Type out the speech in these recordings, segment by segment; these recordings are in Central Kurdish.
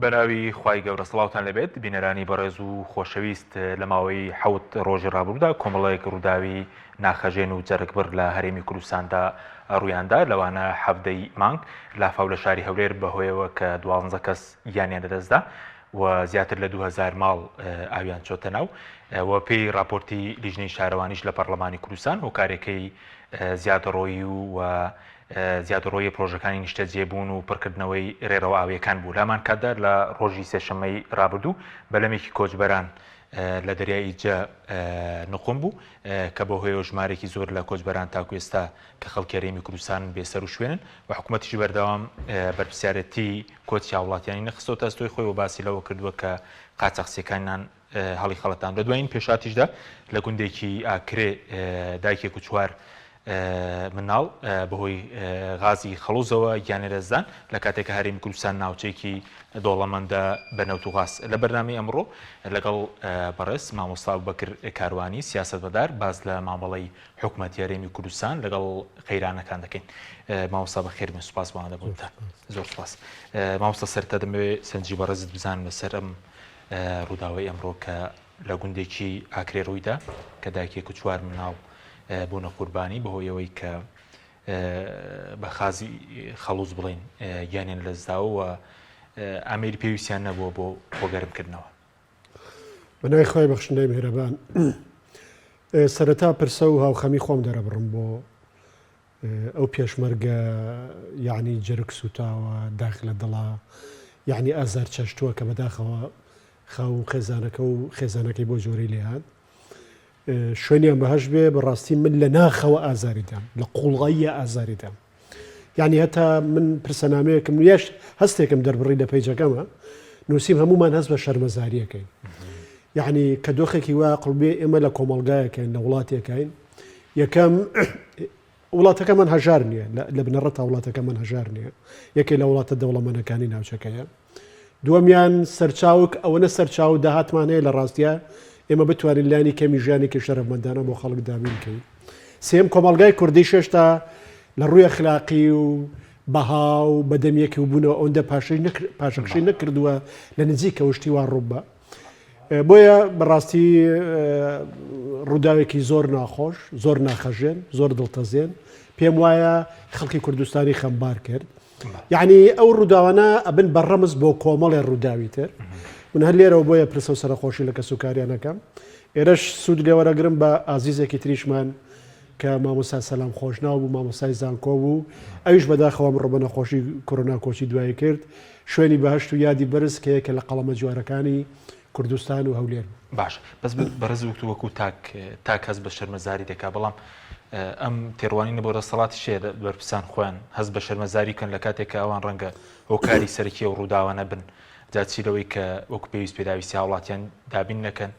بەناوی خوای گەورە سڵاوتان لەبێت بینەرانی بەڕێز و خۆشەویست لە ماوەی حەوت ڕۆژی ڕابردوودا کۆمەڵەیەک ڕووداوی ناخەژێن و جەرگبر لە هەرێمی کوردستاندا ڕوویاندا لەوانە هەفتەی مانگ لافاو لە شاری هەولێر بەهۆیەوە کە 12 کەس گیانیان لەدەستدا و زیاتر لە 2000 ماڵ ئاویان چۆتە ناو و پێی راپۆرتی لیژنەی شارەوانیش لە پەرلەمانی کوردستان هۆکارێکەی زیاترڕۆیی و زیاترڕۆیی پرۆژەکانی نیشتەجێبوون و پڕکردنەوەی ڕێرەوە ئاویەکان بوو لامان کاتدا لە ڕۆژی سێشەممەی ڕابردوو بەلەمێکی کۆچبەران لە دەریای جە نقم بوو کە بە هۆیە ژمارێکی زۆر لە کۆچبەران تاکو ئێستا کە خەڵکی هەرێمی کوردستان بێسەر و شوێنن و حکوومەتیش بەردەوام بەرپرسیارەتی کۆچی هاوڵاتیانی نەخستۆتە ئەستۆی خۆی و باسی لەوە کردووە کە قاچەقچیەکانیان هەڵی خەڵەتان لە دوایین پێشاتیشدا لە گوندێکی ئاکرێ دایکێک و چوار مناڵ بەهۆی غازی خەڵوزەوە گیانێرەزدان لە کاتێکە هەرێمی کوردستان ناوچەیەکی دۆڵەمەندە بە نەوت و غاز لە بەرنامەی ئەمڕۆ لەگەڵ بەڕێز مامۆستا بەکر کاروانی سیاسەتمەدار باز لە مامەڵەی حکوومەتی هەرێمی کوردستان لەگەڵ قەیرانەکان دەکەین. مامۆستا بەخێر من سوپاس بۆ دەبوونتە زۆر سوپاس. مامۆستا سەرەتا دەمەوێت سەنجی بەڕێزت بزانم لەسەر ئەم ڕووداوەی ئەمڕۆ کە لە گوندێکی ئاکرێ ڕوویدا کە دایکێک و چوار مناڵ بوونە قوربانی بەهۆی ئەوەی کە بە خازی خەڵوز بڵین گیانیان لەدەستداوە و ئامێری پێویستیان نەبووە بۆ گەرمکردنەوە. بەناوی خوای بەخشندەی میهرەبان سەرەتا پرسە و هاوخەمی خۆم دەرەبڕم بۆ ئەو پێشمەرگە یعنی جرک سوتاوە داخ لە دڵا یعنی ئازار چەشتووە کە بەداخەوە خاو خێزانەکە و خێزانەکەی بۆ جۆرەی لێهات شوێنیان بەهەش بێ بەڕاستی من لە ناخەوە ئازاریدام لە قوڵغاییە ئازاریدام یعنی هەتا من پرسەنامەیەکم یاش هەستێکم دەربڕی لە پەیجەکەمە نووسیم هەمومان هەست بە شەرمەزاریەکەین یعنی کە دۆخێکی وا قڵبێ ئێمە لە کۆمەڵگایەکەین لە وڵاتێکین یەکەم وڵاتەکەمان هەژار نییە لە بنەڕەت تا وڵاتەکەمان هەژار نییە یەکێ لە وڵاتە دەوڵەمەندەکانی ناوچەکەیە دووەمیان سەرچاوک ئەوەنە سەرچاو داهاتمان هەیە لە ڕاستیە ئێمە بتوانین لانی کەمی ژیانێکی شەرەفمەندانە بۆ خەڵک دابین بکەین. سێم کۆمەڵگای کوردی شێشتا لە ڕووی ئەخلاقی و بەها و بەدەمیەکی و بوونەوە ئەوەندە پاشەکشی نەکردووە لە نزیکە وشتی وان ڕووبە بۆیە بەڕاستی ڕووداوێکی زۆر ناخۆش زۆر ناخەژێن زۆر دڵتەزێن پێم وایە خەڵکی کوردستانی خەمبار کرد یعنی ئەو ڕووداوانە ئەبن بەڕەمز بۆ کۆمەڵێ ڕووداوی تر من هەر لێرەوە بۆیە پرسە و سەرخۆشی لە کەسوکاریانەکەم ئێرەش سوود لێوەرەگرم بە ئازیزێکی تریشمان کە مامۆستا سەلام خۆشناو بوو مامۆستای زانکۆ بوو ئەویش بەداخەوە ڕۆ بە نەخۆشی کۆرۆنا کۆچی دوایی کرد شوێنی بەهشت و یادی بەرز کە یەکە لە قەڵەمە جوارەکانی کوردستان و هەولێر باش بەس بەڕێز وەکو تاک هەست بە شەرمەزاری دەکا بەڵام ئەم تێڕوانینە بۆ دەسەڵاتی شێ بەرپرسان خۆیان هەست بە شەرمەزاری کەن لە کاتێککە ئەوان ڕەنگە هۆکاری سەرکی و ڕووداوانە بن جاچیرەوەی کە وەکو پێویست پێداویستی هاوڵاتیان دابین نەکەن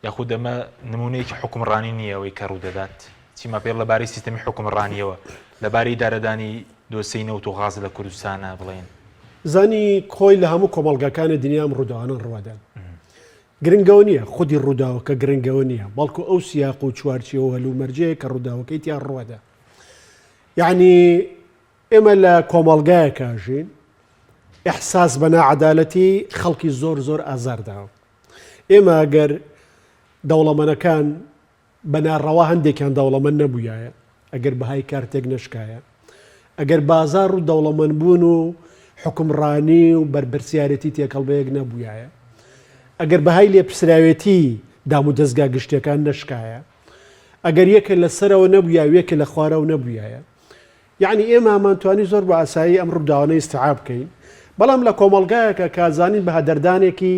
یاخود ئەمە نمونەیەکی حکومڕانی نییە ئەوەی کە ڕوودەدات چیما پێڵ لەبارەی سیستەمی حکومڕانیەوە لەبارەی دارەدانی دۆسەی نەوت و غاز لە کوردستانە بڵێن زانی کۆی لە هەموو کۆمەڵگەکانی دنیام ڕووداوانە ڕوادان گرنگەوە نییە خودی ڕووداوە کە گرنگەوە نییە بەڵکو ئەو سیاق و چوارچیەوە هەلومەرجەیە کە ڕووداوەکەی تیان ڕوادە یعنی ئێمە لە کۆمەڵگایەکە ژین ئەحساس بە ناعەدالەتی خەڵکی زۆر زۆر ئازارداوە ئێمە ئەگەر دەوڵەمەندەکان بە ناڕەوا هەندێکیان دەوڵەمەند نەبووایە ئەگەر بەهای کارتێک نشکایە ئەگەر بازار و دەوڵەمەندبوون و حکومڕانی و بەرپرسیارەتی تێکەڵبەیەک نەبووایە ئەگەر بەهای لێپرسراوێتی دام و دەستگا گشتەکان نشکایە ئەگەر یەکە لەسەرەوە نەبووایە یەکە لە خوارەوە نەبووایە یعنی ئێمە ئەمانتوانی زۆر بە ئاسایی ئەم ڕووداوانە ئیستیعاب بکەین بەڵام لە کۆمەڵگایەکە کازانین بە هەدەردانێکی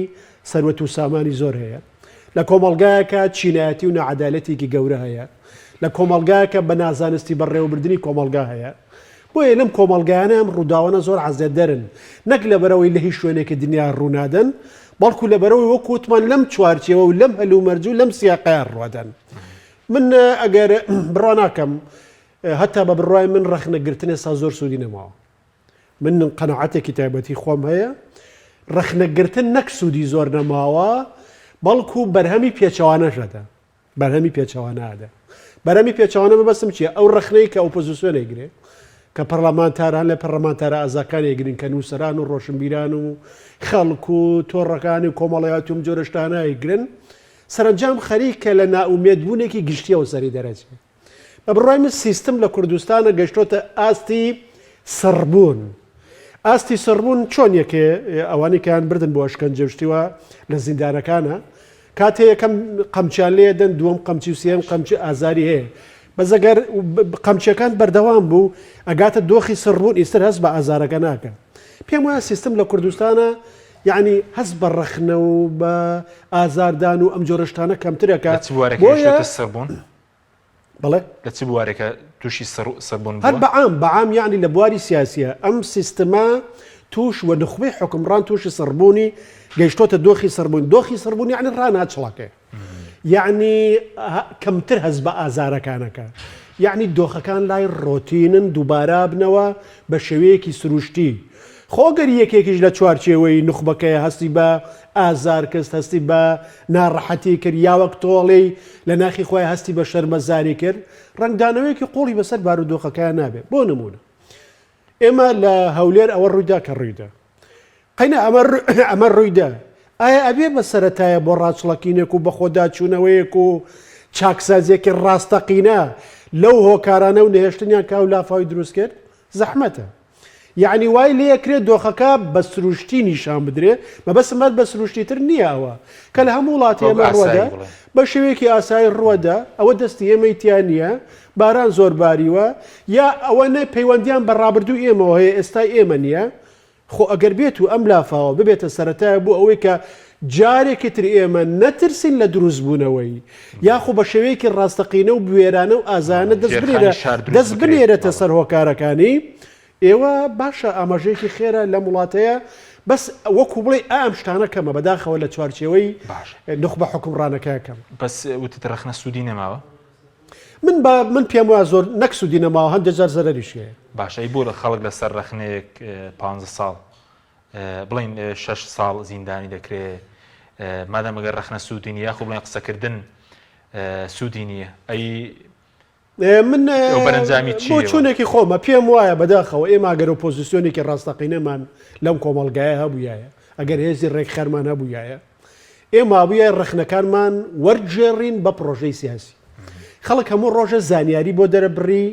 سەروەت و سامانی زۆر هەیە لە کۆمەڵگایەکە چینایەتی و نەعەدالەتێکی گەورە هەیە لە کۆمەڵگایەکە بە نازانستی بەڕێوەبردننی کۆمەڵگا هەیە بۆیە لەم کۆمەڵگایانە ئەم ڕووداوانە زۆر عەزێت دەرن نەک لەبەرەوەی لە هیچ شوێنێکی دنیا ڕوونادەن بەڵکو لەبەرەوەی وەکوتمان لەم چوارچێوە و لەم هەلومەرج و لەم سیاقیان ڕوادەن من ئەگەر بڕوا ناکەم هەتا بە بڕوای من ڕەخنەگرتن ئێستا زۆر سوودی نەماوە من قەنەعەتێکی تایبەتی خۆم هەیە ڕەخنەگرتن نەک سوودی زۆر نەماوە بەڵکو بەرهەمی پێچەوانەشەدا بەرهەمی پێچەوانەدا بەرهەمی پێچەوانە بەبەستم چییە ئەو ڕەخنەی کە ئۆپۆزیسیۆنێک گرێ کە پەرلەمانتاران لە پەرلەمانتارە ئازاکانی گرین کە نووسەران و ڕۆشنبیران و خەڵک و تۆڕەکانی و کۆمەڵایەت و جۆرە شتانە گرن سەرنجام خەریکە لە ناومێدبوونێکی گشتیەوە سەری دەرەچێت. بە بڕای من سیستم لە کوردستانە گەشتۆتە ئاستی سڕبوون. ئاستی سڕبوون چۆن یەکێ ئەوانی کەیان بردن بۆ ئەشکەنجەشتیوە لە زیندانەکانە کاتێ یەکەم قەمچیان لێدەن دووەم قەمچی و سێم قەمچی ئازاری هەیە بەزەگەر قەمچەکان بەردەوام بوو ئەگاتە دۆخی سڕبوون ئیستر هەست بە ئازارەکە ناکەن. پێم وایە سیستم لە کوردستانە یعنی هەست بە ڕەخنە و بە ئازاردان و ئەم جۆرەشتانە کەمترەکە سڕبوون بڵێ لە چ بوارێکە تووشی سڕبوون هەر بەعام یعنی لە بواری سیاسیە ئەم سیستەمە توش و نخبەی حکمڕان تووشی سڕبوونی گەیشتۆتە دۆخی سڕبوون دۆخی سڕبوون یعنی ڕاناچڵەکە یعنی کەمتر هەست بە ئازارەکانەکە یعنی دۆخەکان لای ڕۆتینن دووبارە بنەوە بە شێوەیەکی سروشتی خۆگەر یەکێکیش لە چوارچێوەی نخبەکەی هەستی بە ئازار کەست هەستی بە ناڕەحەتی کرد یاوەک تۆڵی لە ناخی خۆی هەستی بە شەرمەزاری کرد ڕنگدانەوەیەکی قوڵی بەسەر بارودۆخەکەیان نابێت بۆ نمونە ئێمە لە هەولێر ئەوە ڕوویدا کە ڕوویدا قەینە ئەمە ڕوویدا ئایا ئەبێ بە سەرەتایە بۆ ڕاچڵەکینێک و بە خۆداچوونەوەیەک و چاکسازیەکی ڕاستەقینە لەو هۆکارانە و نەهێشتنیان کا و لافاوی دروست کرد زەحمەتە یعنی وای لێ یەکرێت دۆخەکە بە سروشتی نیشان بدرێ مەبەسمەت بە سروشتیتر نییە ئەوە کە لە هەموو وڵاتی ئێمە ڕوەدا بە شێوەیەکی ئاسایی ڕوەدا ئەوە دەستی ئێمەی تیان نییە باران زۆر باریوە یا ئەوە نە پەیوەندیان بە ڕابردوو ئێمەوە هەیە ئێستا ئێمە نییە خۆ ئەگەر بێت و ئەم لافاوە ببێتە سەرەتایە بوو ئەوەی کە جارێکی تر ئێمە نەترسین لە دروستبوونەوەی یاخۆ بە شێوەیەکی ڕاستەقینە و بوێرانە و ئازانە دەست بنێرێتە سەر هۆکارەکانی ئێوە باشە ئاماژەیەکی خێرە لە وڵاتەیە بەس وەکو بڵێ ئام شتانە کەمە بەداخەوە لە چوارچێوەی نخبە حکمڕانەکەیەکەم بەس وتت ڕەخنە سوودی نەماوە من پێم وایە زۆر نەک سوودی نەماوە هەندێک جار زەرەریشەیە باشە بۆ لە خەڵک لەسەر ڕەخنەیەک 15 ساڵ بڵین 6 ساڵ زیندانی دەکرێت مادەمەگەر ڕەخنە سوودی نیە یاخۆ بڵێن قسەکردن سوودی نییە ئەی من بۆ چوونێکی خۆمە پێم وایە بەداخەوە ئێمە ئەگەر ئۆپۆزیسیۆنێکی ڕاستەقینەمان لەم کۆمەڵگایە هەبوویایە ئەگەر هێزی ڕێکخەرمان هەبوویایە ئێمە بوویە ڕەخنەکانمان وەرجێڕین بە پرۆژەی سیاسی خەڵک هەموو ڕۆژە زانیاری بۆ دەرەبڕی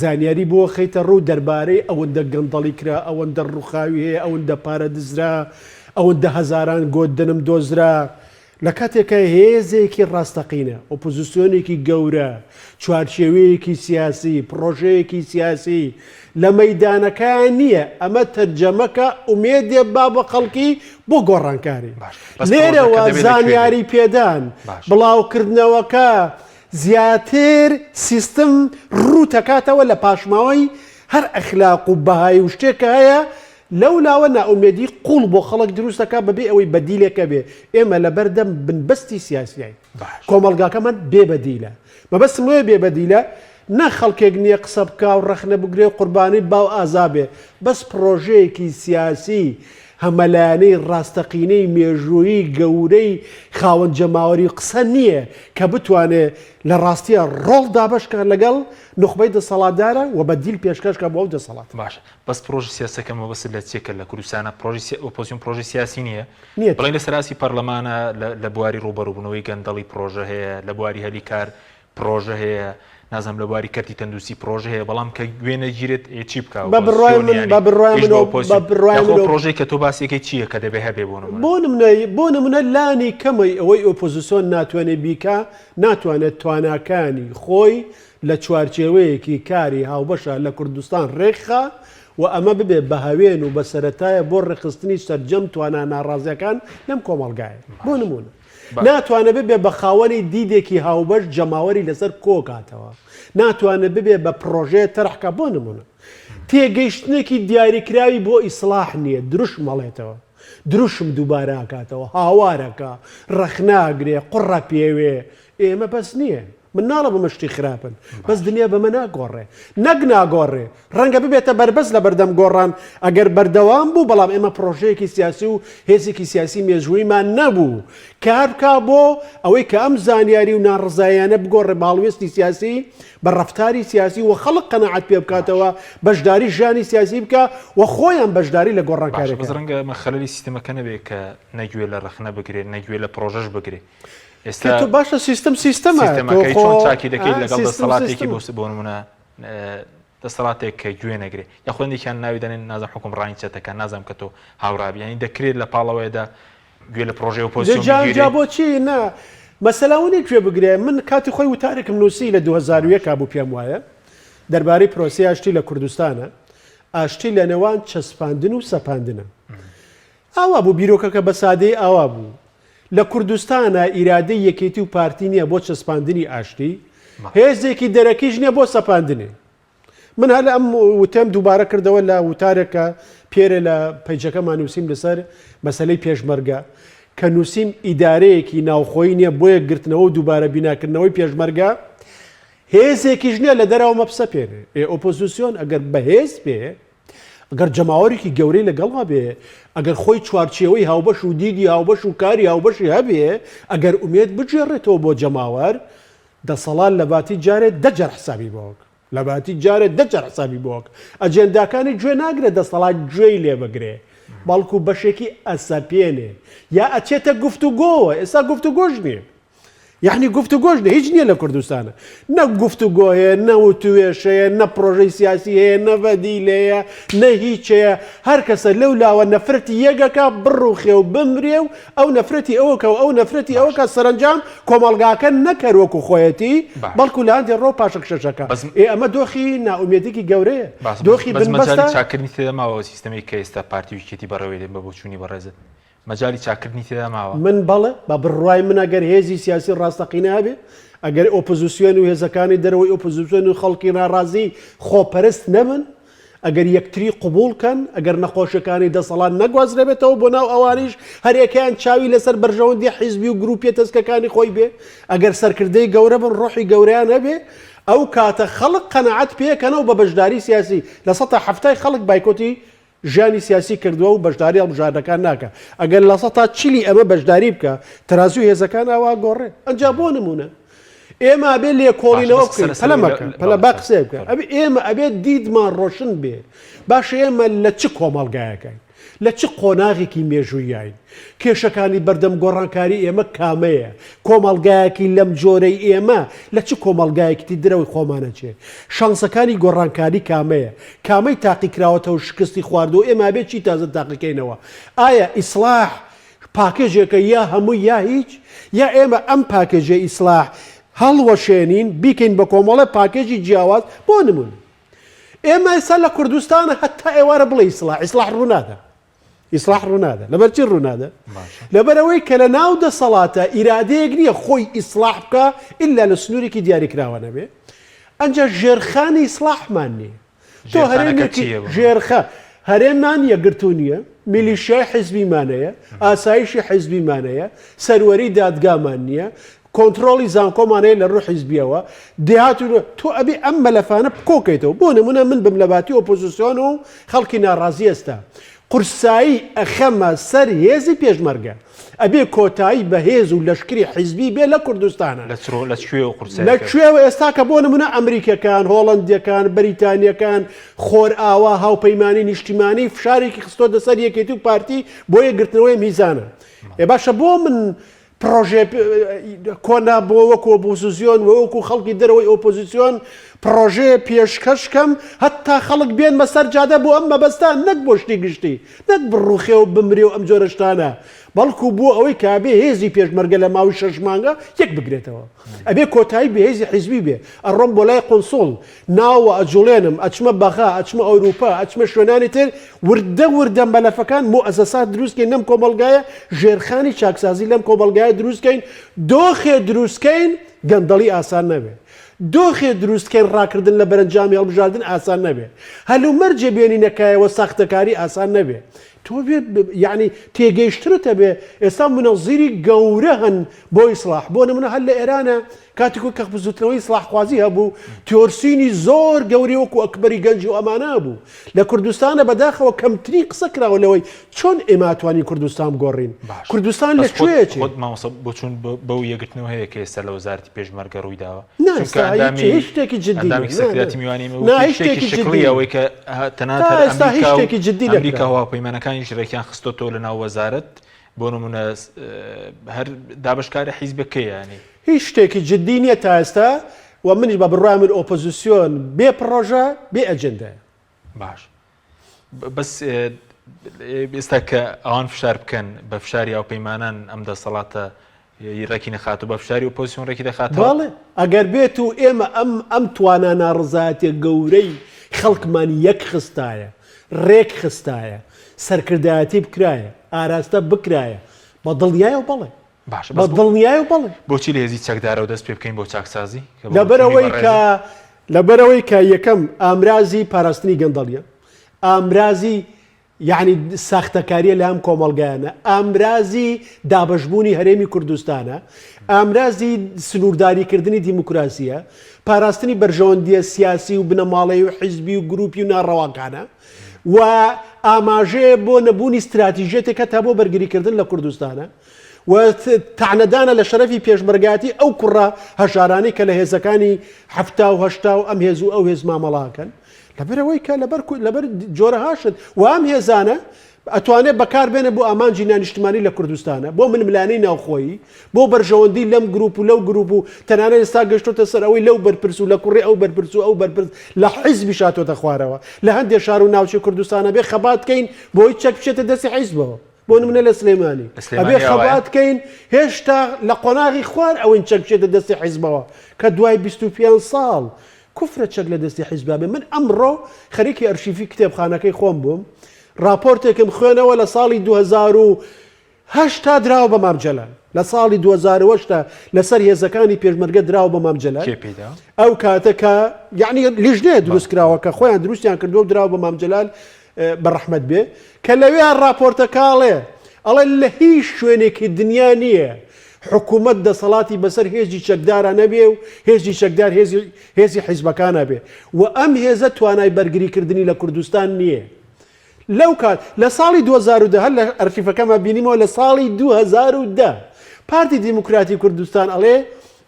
زانیاری بۆ خەیتە ڕوو دەربارەی ئەوەندە گەندەڵی کرا ئەوەندە ڕووخاوی هەیە ئەوەندە پارە دزرا ئەوەندە هەزاران گۆت دەنم دۆزرا لە کاتێکە هێزێکی ڕاستەقینە ئۆپۆزیسیۆنێکی گەورە چوارچێوەیەکی سیاسی پرۆژەیەکی سیاسی لە مەیدانەکان نییە ئەمە تەرجەمەکە ئومێدێ با بە خەڵکی بۆ گۆڕانکاری لێرەوە زانیاری پێدان بڵاوکردنەوەکە زیاتر سیستم ڕوو تەکاتەوە لە پاشماوەی هەر ئەخلاق و بەهای و شتێکە هەیە لەولاوە ناومێدی قوڵ بۆ خەڵک دروستەکە بەبێ ئەوەی بەدیلێکە بێ ئێمە لە بەردەم بنبەستی سیاسیایی کۆمەڵگاکەمان بێبەدیلە مەبەستم وێ بێبەدیلە نە خەڵکێک نییە قسە بکە و ڕەخنە بگرێ قوربانی باو ئازابێ بەس پرۆژەیەکی سیاسی هەمەلایانەی ڕاستەقینەی مێژوویی گەورەی خاوەن جەماوەری قسە نییە کە بتوانێت لە ڕاستیە ڕۆڵ دابشکە لەگەڵ نخبەی دەسەڵاتدارە و بەدیل پێشکەشکە بۆ ئەو دەسەڵات باشە بەس پرۆژی سیاسەکەمە بەس لە چێکە لە کوردستانە ئۆپۆزیسیۆن پرۆژی سیاسی نییە بڵین لە سەراسی پەرلەمانە لە بواری ڕوبەڕووبوونەوەی گەندەڵی پرۆژە هەیە لە بواری هەلی کار پرۆژە هەیە نازم لە بواری کەرتی تەندروستی پرۆژە هەیە بەڵام کە گوێنە گیرێت چی بکە پرۆژەی کە تۆ باسیەکەی چییە کە دەبێ هەبێ بۆ نمونە لانی کەمەی ئەوەی ئۆپۆزیسیۆن ناتوانێت بیکە ناتوانێت تواناکانی خۆی لە چوارچێوەیەکی کاری هاوبەشە لە کوردستان ڕێکخە و ئەمە ببێ بە هەوێن و بە سەرەتایە بۆ ڕێخستنی سەرجەم توانە ناڕازیەکان لەم کۆمەڵگایە بۆ نمونە ناتوانە ببێ بە خاوەنی دیدێکی هاوبەش جەماوەری لەسەر کۆکاتەوە ناتوانە ببێ بە پرۆژەیە تەرحکە بۆ نمونە تێگەیشتنێکی دیاریکراوی بۆ ئیسلاح نییە دروش مەڵێتەوە دروشم دووبارە ئاکاتەوە هاوارەکە ڕەخناگرێ قوڕە پێوێ ئێمە بەس نییە من ناڵە بە مەشتی خراپن بەس دنیا بەمە ناگۆڕێ نەک ناگۆڕێ ڕەنگە ببێتە بربەس لە بەردەم گۆڕان ئەگەر بەردەوام بوو بەڵام ئێمە پرۆژەیەکی سیاسی و هێزێکی سیاسی مێژوویمان نەبوو کار بکا بۆ ئەوەی کە ئەم زانیاری و ناڕزایانە بگۆڕێ باڵوێستی سیاسی بە ڕەفتاری سیاسی و خەڵک قەنەعەت پێ بکاتەوە بەشداری ژیانی سیاسی بکە و خۆیان بەشداری لە گۆڕانکاریەکە ڕەنگە مە خەلەلی سیستەمەکە نەبێت کە نەگوێ لە ڕخنە بگرێت نەگوێ لە پرۆژەش بگرێت ئێستا باشە سیستەمە چۆن چاکی دەکەیت لەگەڵ دەسەڵاتێکی بۆ نمونە دەسەڵاتێک کە گوێ نەگرێت یا خوێندێکیان ناوی دەنێن نازم حکم ڕاینچێتەکە نازانم کە تۆ هاوڕابی ینی دەکرێت لە پاڵەوەیدا گوێ لە پرۆژێ ئۆپۆزیسیۆن جا بۆچی نا مەسەلاونی گوێ بگرێ من کاتی خۆی وتارێکم نووسی لە 2001 بوو پێم وایە دەربارەی پرۆسی ئاشتی لە کوردستانە ئاشتی لە نێوان چەسپاندن و سەپاندنە ئاوا بوو بیرۆکەکە بە سادەی ئاوا بوو لە کوردستانە ئیرادەی یەکێتی و پارتی نییە بۆ چەسپاندنی ئاشتی هێزێکی دەرەکیش نییە بۆ سەپاندنێ من هەل ئەم وتەم دووبارە کردەوە لە وتارێکە پێرە لە پەیجەکەمان نووسیم لەسەر مەسەلەی پێشمەرگە کە نووسیم ئیدارەیەکی ناوخۆی نییە بۆ یەکگرتنەوە و دووبارە بیناکردنەوەی پێشمەرگە هێزێکیش نییە لە دەراوە مەپسە پێنێ ئۆپۆزیسیۆن ئەگەر بەهێز بێ ئەگەر جەماوەرێکی گەورەی لەگەڵا بێ ئەگەر خۆی چوارچێەوەی هاوبەش و دیدی هاوبەش و کاری هاوبەشی هەبێ ئەگەر ئومێد بجێڕێتەوە بۆ جەماوەر دەسەڵات لە باتی جارێت دەجار حسابی بۆک لە باتی جارێت دەجار حسابی بۆک ئەجێنداکانی گوێ ناگرێت دەسەڵات گوێی لێ بگرێ بەڵکو بەشێکی ئەسەپێنێ یا ئەچێتە گفتوگۆوە ئێستا گفتوگۆش نییە یعنی گفتوگۆش نیە هیچ نییە لە کوردستانە نە گفتوگۆ هەیە نە وتوێشەیە نە پرۆژەی سیاسی هەیە نە بەدیلەیە نە هیچەیە هەر کەسە لەو لاوە نەفرەتی یەکەکە بڕوخێ و بمرێ و ئەو نەفرەتی ئەوەکە و ئەو نەفرەتی ئەوەکە سەرنجام کۆمەڵگاکە نەکەروەکو خۆیەتی بەڵکو لە هەندێک ڕۆ پاشەک شەشەکە ئەمە دۆخی ناومێدێکی گەورەیە دۆخی بنبەستە چاکردنی تێدەماوە سیستەمی کە ئێستا پارتی ویکێتی بەڕێوەی دێن بە بۆچوونی بەڕێزت مەجای چاکردنی تێدا ماوە من بەڵێ بە بڕوای من ئەگەر هێزی سیاسی ڕاستەقینە هەبێ ئەگەر ئۆپۆزیسیۆن و هێزەکانی دەرەوەی ئۆپۆزیسیۆن و خەڵکی ناڕازی خۆپەرست نەبن ئەگەر یەکتری قبولکەن ئەگەر نەخۆشەکانی دەسەڵات نەگوازرێبێتەوە بۆ ناو ئەوانیش هەرێکیان چاوی لەسەر بەرژەوەندی حیزبی و گروپی تەسکەکانی خۆی بێ ئەگەر سەرکردەی گەورە بن ڕۆحی گەوریان هەبێ ئەو کاتە خەڵک قەنەعەت پێکەنەوە بە بەشداری سیاسی لە سەتا هەفتای خەڵک بایکۆتی ژیانی سیاسی کردووە و بەشداری هەڵبژاردەکان ناکە ئەگەر لە سەتا چلی ئەمە بەشداری بکە تەرازوی هێزەکان ئاوا گۆڕێ ئەنجا بۆ نمونە ئێمە ئەبێ لێ کۆڵینەوە بکەین پەلەمەکە پەلە با قسێ بکە ئێمە ئەبێت دیدمان ڕۆشن بێ باشە ئێمە لە چ کۆمەڵگایەکەین لە چ قۆناغێکی مێژوویین کێشەکانی بەردەم گۆڕانکاری ئێمە کامەیە کۆمەڵگایەکی لەم جۆرەی ئێمە لە چ کۆمەڵگایەکی درەوەی خۆمانە چێ شانسەکانی گۆڕانکاری کامەیە کامەی تاقیکراوەتەوە و شکستی خواردەوە ئێمە بێت چی تازە تاقیکەینەوە ئایا ئیسلاح پاکێژێکە یا هەموو یا هیچ یا ئێمە ئەم پاکێژە ئیسلاح هەڵوەشێنین بیکەین بە کۆمەڵە پاکێژی جیاواز بۆ نمون ئێمە ئێستا لە کوردستانە هەتا ئێوارە بڵێ ئیسلاح ڕوونادە ئیسلاح ڕوونادە لەبەر چی ڕوونادە لەبەرەوەی کە لە ناو دەسەڵاتە ئیرادەیەک نییە خۆی ئیسلاح بکە ئللا لە سنوورێکی دیاریکراوە نەبێ ئەنجا ژێرخانی ئیسلاحمان نییە تۆ هەرێمێکی ژێرخە هەرێمان یەکگرتو نییە میلیشیای حیزبیمانەیە ئاسایشی حیزبیمانەیە سەروەری دادگامان نییە کۆنتترۆلی زانکۆمانەیە لە ڕوو حیزبیەوە دێهات تۆ ئەبێ ئەم مەلەفانە بکۆکەیتەوە بۆ نمونە من بملەباتی ئۆپۆزیسیۆن و خەڵکی ناڕازی ئێستا قورسایی ئەخەمە سەر هێزی پێشمەرگە ئەبێ کۆتایی بە هێز و لەشکری حیزبی بێ لە کوردستانە لەکوێوە ئێستا کە بۆ نمونە ئەمریکەکان هۆڵندیەکان بەریتانیەکان خۆر ئاوا هاوپەیمانی نیشتیمانی فشارێکی خستۆ دەسەر یەکێتی و پارتی بۆ یەکگرتنەوەی میزانە باشە بۆ من پرۆژێ کۆنا بۆ وەکو ئۆپۆزیسیۆن وەکو خەڵکی دەرەوەی ئۆپۆزیسیۆن پرۆژێ پێشکەشکەم هەتا خەڵک بێن بەسەر جادە بۆ ئەم مەبەستان نەک بۆ شتی گشتی نەک بڕوخێ و بمرێ و ئەم جۆرە شتانە بەڵکو بۆ ئەوەی کابێ هێزی پێشمەرگە لە ماوەی 6 مانگە یەک بگرێتەوە ئەبێ کۆتایی بە هێزی حیزبی بێ ئەڕۆم بۆ لای قۆنسۆڵ ناوە ئەجوڵێنم ئەچمە بەخا ئەچمە ئەوروپا ئەچمە شوێنانی تر وردە مەلەفەکان مؤسسات دروستکەین لەم کۆمەڵگایە ژێرخانی چاکسازی لەم کۆمەڵگایە دروستکەین دۆخێ دروستکەین گەندەڵی ئاسان نەبێ دۆخێ دروستکەین ڕاکردن لە بەرەنجامی هەڵبژاردن ئاسان نەبێ هەلومەرجێ بێنینەکایەوە ساختەکاری ئاسان نەبێ تۆ یعنی تێگەیشترتە بێ ئێستا منەزیری گەورە هەن بۆ ئیسلاح بۆ نمونە هەر لە ئێرانە کاتێک کە بزوتنەوەی ئیسلاحخوازی هەبوو تیۆرسینی زۆر گەوری وەکو ئەکبەری گەنج و ئەمانە بوو لە کوردستانە بەداخەوە کەمترین قسە کراوە لەوەی چۆن ئێمە توانین کوردستان بگۆڕین کوردستان لەکوێیەکی بۆچون بەو یەکگرتنەوە هەیە کە ئێستا لە وەزارەتی پێشمەرگە ڕوویداوە شتێکی جددیەوەی کە تەنانەت ئەمریکا هەواپەیمانەکانی ژڕێکیان خستۆتەوە لە ناو وەزارەت بۆ نمونە هەر دابشکاری حیزبەکەیانی هیچ شتێکی جددی نییە تا ئێستا و منیش بە بڕای من ئۆپۆزیسیۆن بێ پڕۆژە بێ ئەجندە باش بەس ئێستا کە ئەوان فشار بکەن بە فشاری هاوپەیمانان ئەم دەسەڵاتە ڕێکی نەخات و بە فشاری ئۆپۆزیسیۆن ڕێکی دەخاتەوە بەڵێ ئەگەر بێت و ئێمە ئەم توانە ناڕزایەتێک گەورەی خەڵکمان یەک خستایە ڕێک خستایە سەرکردایەتی بکرایە ئاراستە بکرایە بە دڵنیایە و بەڵێ بە دڵنیایە و بەڵێ بۆچی لە هێزی چەکدارەوە دەست پێ بکەین بۆ چاکسازی لەبەرەوەی کە یەکەم ئامرازی پاراستنی گەندەڵیە ئامرازی یعنی ساختەکاریە لە ئەم کۆمەڵگایانە ئامرازی دابەشبوونی هەرێمی کوردستانە ئامرازی سنوورداریکردنی دیموکراسیە پاراستنی بەرژەوەندیە سیاسی و بنەماڵی و حیزبی و گروپی و ناڕەواکانە و ئاماژەیە بۆ نەبوونی استراتیژێتێکە تا بۆ بەرگریکردن لە کوردستانە و تعنەدانە لە شەرەفی پێشمەرگاتی ئەو کوڕە هەژارانەی کە لە هێزەکانی هەفتا و هەشتا و ئەم هێز و ئەو هێز مامەڵاکەن لەبەرەوەی کە لەبەر جۆرەهاشت و ئەم هێزانە ئەتوانێت بەکار بێنە بۆ ئامانجی نانیشتمانی لە کوردستانە بۆ ململانەی ناوخۆیی بۆ بەرژەوەندی لەم گروپ و لەو گروپ و تەنانەت ئێستا گەشتۆتە سەر ئەوەی لەو بەرپرس و لە کوڕی ئەو بەرپرس و ئەو بەرپرس لە حیزبی شاتۆتە خوارەوە لە هەندێک شار و ناوچەی کوردستانە بێ خەبات بکەین بۆی چەک بچێتە دەستی حیزبەوە بۆ نمونە لە سلێمانی ئەبێ خەبات بکەین هێشتا لە قۆناغی خوار ئەوەی چەک بچێتە دەستی حیزبەوە کە دوای 25 ساڵ کوفرە چەک لە دەستی حیزبا بێ من ئەمڕۆ خەریکی ئەرشیفی کتێبخانەکەی خۆم بووم راپۆرتێکم خوێنەوە لە ساڵی 2008 دراوە بە مامجەلال لە ساڵی 2008 لەسەر هێزەکانی پێشمەرگە دراوە بە مامجەلال ئەو کاتەکە یعنی لیژنەیە دروستکراوە کە خۆیان دروستیان کردووە و دراوە بە مامجەلال بەڕەحمەت بێ کە لەوێ راپۆرتەکاڵێ ئەڵێ لە هیچ شوێنێکی دنیا نییە حکوومەت دەسەڵاتی بەسەر هێزی چەکدارە نەبێ و هێزی چەکدار هێزی حیزبەکانە بێ و ئەم هێزە توانای بەرگریکردنی لە کوردستان نییە لەو کات لە ساڵی 2010 هەر لە ئەرشیفەکەمە بینیمەوە لە ساڵی 2010 پارتی دیموکراتی کوردستان ئەڵێ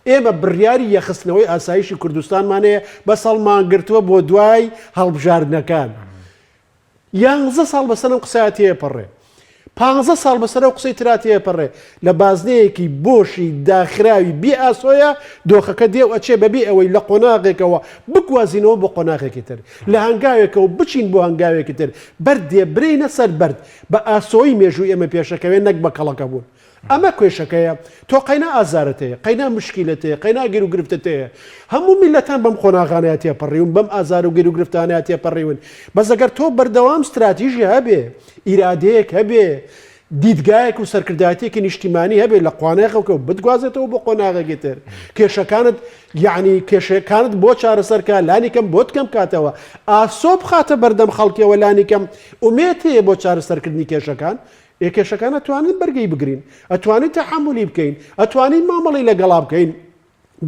ئێمە بڕیاری یەخستنەوەی ئاسایشی کوردستانمانەیە بە ساڵمانگرتووە بۆ دوای هەڵبژاردنەکان 11 ساڵ بەسەر ئەم قسەیە پەڕێ 15 ساڵ بەسەر ئەو قسەی تراتیە پەڕێ لە بازنەیەکی بۆشی داخراوی بێ ئاسۆیە دۆخەکە دێو ئەچێ بەبێ ئەوەی لە قۆناغێکەوە بگوازینەوە بۆ قۆناغێکی تر لە هەنگاوێکەوە بچین بۆ هەنگاوێکی تر بەردێ برینە سەر بەرد بە ئاسۆی مێژووی ئێمە پێشەکەوێ نەک بە کەڵەکە بوون ئەمە کێشەکەیە تۆ قەینا ئازارەتەیە قەینا مشکلەتەیە قەینا گیر و گرفتەیە هەموو میلەتان بەم خۆناغانەیە تێپەڕیون بەم ئازار و گیر و گرفتانەیە تێپەڕیون بەس ئەگەر تۆ بەردەوام استراتیژی هەبێ ئیرادەیەک هەبێ دیدگایەک و سەرکردایەتێکی نیشتیمانی هەبێ لە قوانەیەخەوکە بتگوازێتەوە بۆ قۆناغێکی تر کێشەکانت یعنی کێشەکانت بۆ چارەسەرکە لانیکەم بۆ کەم کاتەوە ئاسۆ بخاتە بەردەم خەڵکیەوە لانیکەم ئومێت هەیە بۆ چارەسەرکردنی کێشەکان کێشەکان ئەتوانین بەرگەی بگرین ئەتوانین تەحملی بکەین ئەتوانین مامەڵی لەگەڵا بکەین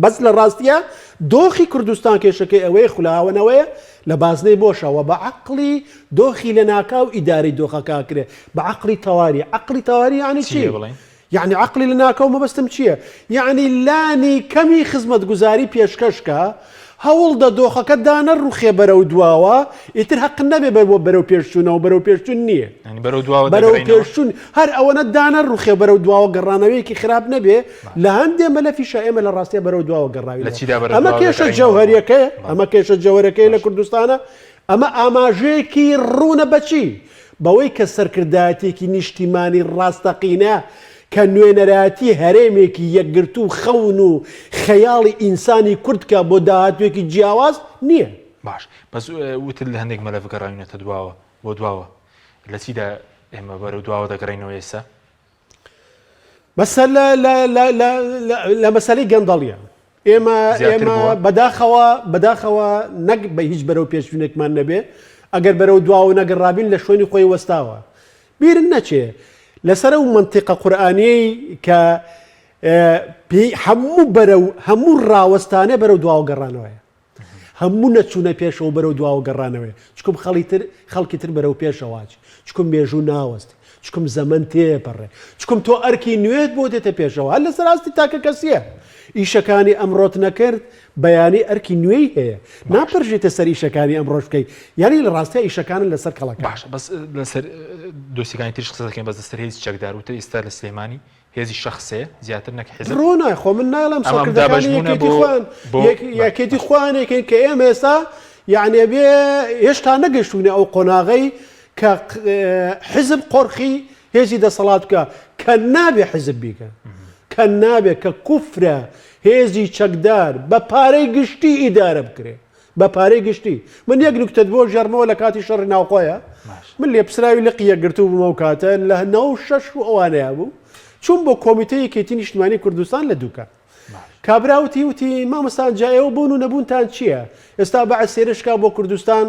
بەس لە ڕاستیە دۆخی کوردستان کێشەکەی ئەوەیە خولاوەنەوەیە لە بازنەی بۆشەوە بە عەقڵی دۆخی لە ناکاو ئیدارەی دۆخەکە کرێ بە عەقڵی تەواری عەقڵی تەواری یعنی چی یعنی عەقڵی لە ناکاو مەبەستم چییە یعنی لانی کەمی خزمەتگوزاری پێشکەشکە هەوڵ دە دۆخەکە دانە ڕوخێ بەرەو دواوە ئیتر حەق نەبێ بەرەو پێشچوونەوە بەرەو پێشچوون نییە بەرەو پێشچوون هەر ئەوەنە دانە ڕوخێ بەرەو دواوە گەڕانەوەیەکی خراپ نەبێ لە هەندێ مەلەفیشە ئێمە لە ڕاستیە بەرەو دواوە گەڕاوی ئەمە کێشە جەوهەریەکەیە ئەمە کێشە جەوهەرەکەی لە کوردستانە ئەمە ئاماژەیەکی ڕوونە بەچی بەوەی کە سەرکردایەتێکی نیشتیمانی ڕاستەقینە کە نوێنەرایەتی هەرێمێکی یەکگرتو و خەون و خەیاڵی ئینسانی کوردکە بۆ داهاتوێکی جیاواز نییە باش بەس وتر لە هەندێک مەلەف گەڕاوینەتە دواوە بۆ دواوە لە چیدا ئێمە بەرەو دواوە دەگەڕینەوە ئێستا مەسەل لە مەسەلەی گەندەڵیە ئێمە بەداخەوە نەک بە هیچ بەرەو پێشبینێکمان نەبێ ئەگەر بەرەو دواوە نەگەڕابین لە شوێنی خۆی وەستاوە بیرن نەچێ لەسەر و منتیقە قورئانیەی کە هەموو ڕاوەستانێ بەرەو دواوە گەڕانەوەیە هەموو نەچوونە پێشەوە بەرەو دواوە گەڕانەوەی چکم خەڵکی تر بەرەو پێشەواچ چکم بێژوو ناوەستی چکم زەمن تێپەڕێ چکم تۆ ئەرکی نوێت بۆ دێتە پێشەوە هەر لەسەر ئاستی تاکە کەسیە ئیشەکانی ئەمڕۆت نەکرد بەیانی ئەرکی نوێی هەیە ناپەرژێتە سەر ئیشەکانی ئەمڕۆژ بکەیت یعنی لە ڕاستە ئیشەکانن لەسەر کەڵەکە باشە بەس لەسەر دۆسیەکانی تریش قسە دەکەین بەس لەسەر هێزی چەکدار وتە ئێستا لە سلێمانی هێزی شەخصەیە زیاتر نەک حیزب ڕۆنای خۆ من ناڵم یەکێتی خوانێکین کە ئێمە ئێستا یعنی بێ هێشتا نەگەشتوونێ ئەو قۆناغەی کە حیزب قۆرخی هێزی دەسەڵات بکە کە نابێ حیزب بیکە کە نابێت کە کوفرە هێزی چەکدار بە پارەی گشتی ئیدارە بکرێ بە پارەی گشتی من یەک نوکتت بۆ ژەرمەوە لە کاتی شەڕی ناوخۆیە من لێپسراوی لە قیەگرتو بوومە و کاتە لە 96 و ئەوانەیە بوو چون بۆ کۆمیتەی کێتی نیشتمانی کوردستان لە دووکە کابراوتی وتی مامۆستا جایەوە بوون و نەبوونتان چییە ئێستا بەعە سێرشکا بۆ کوردستان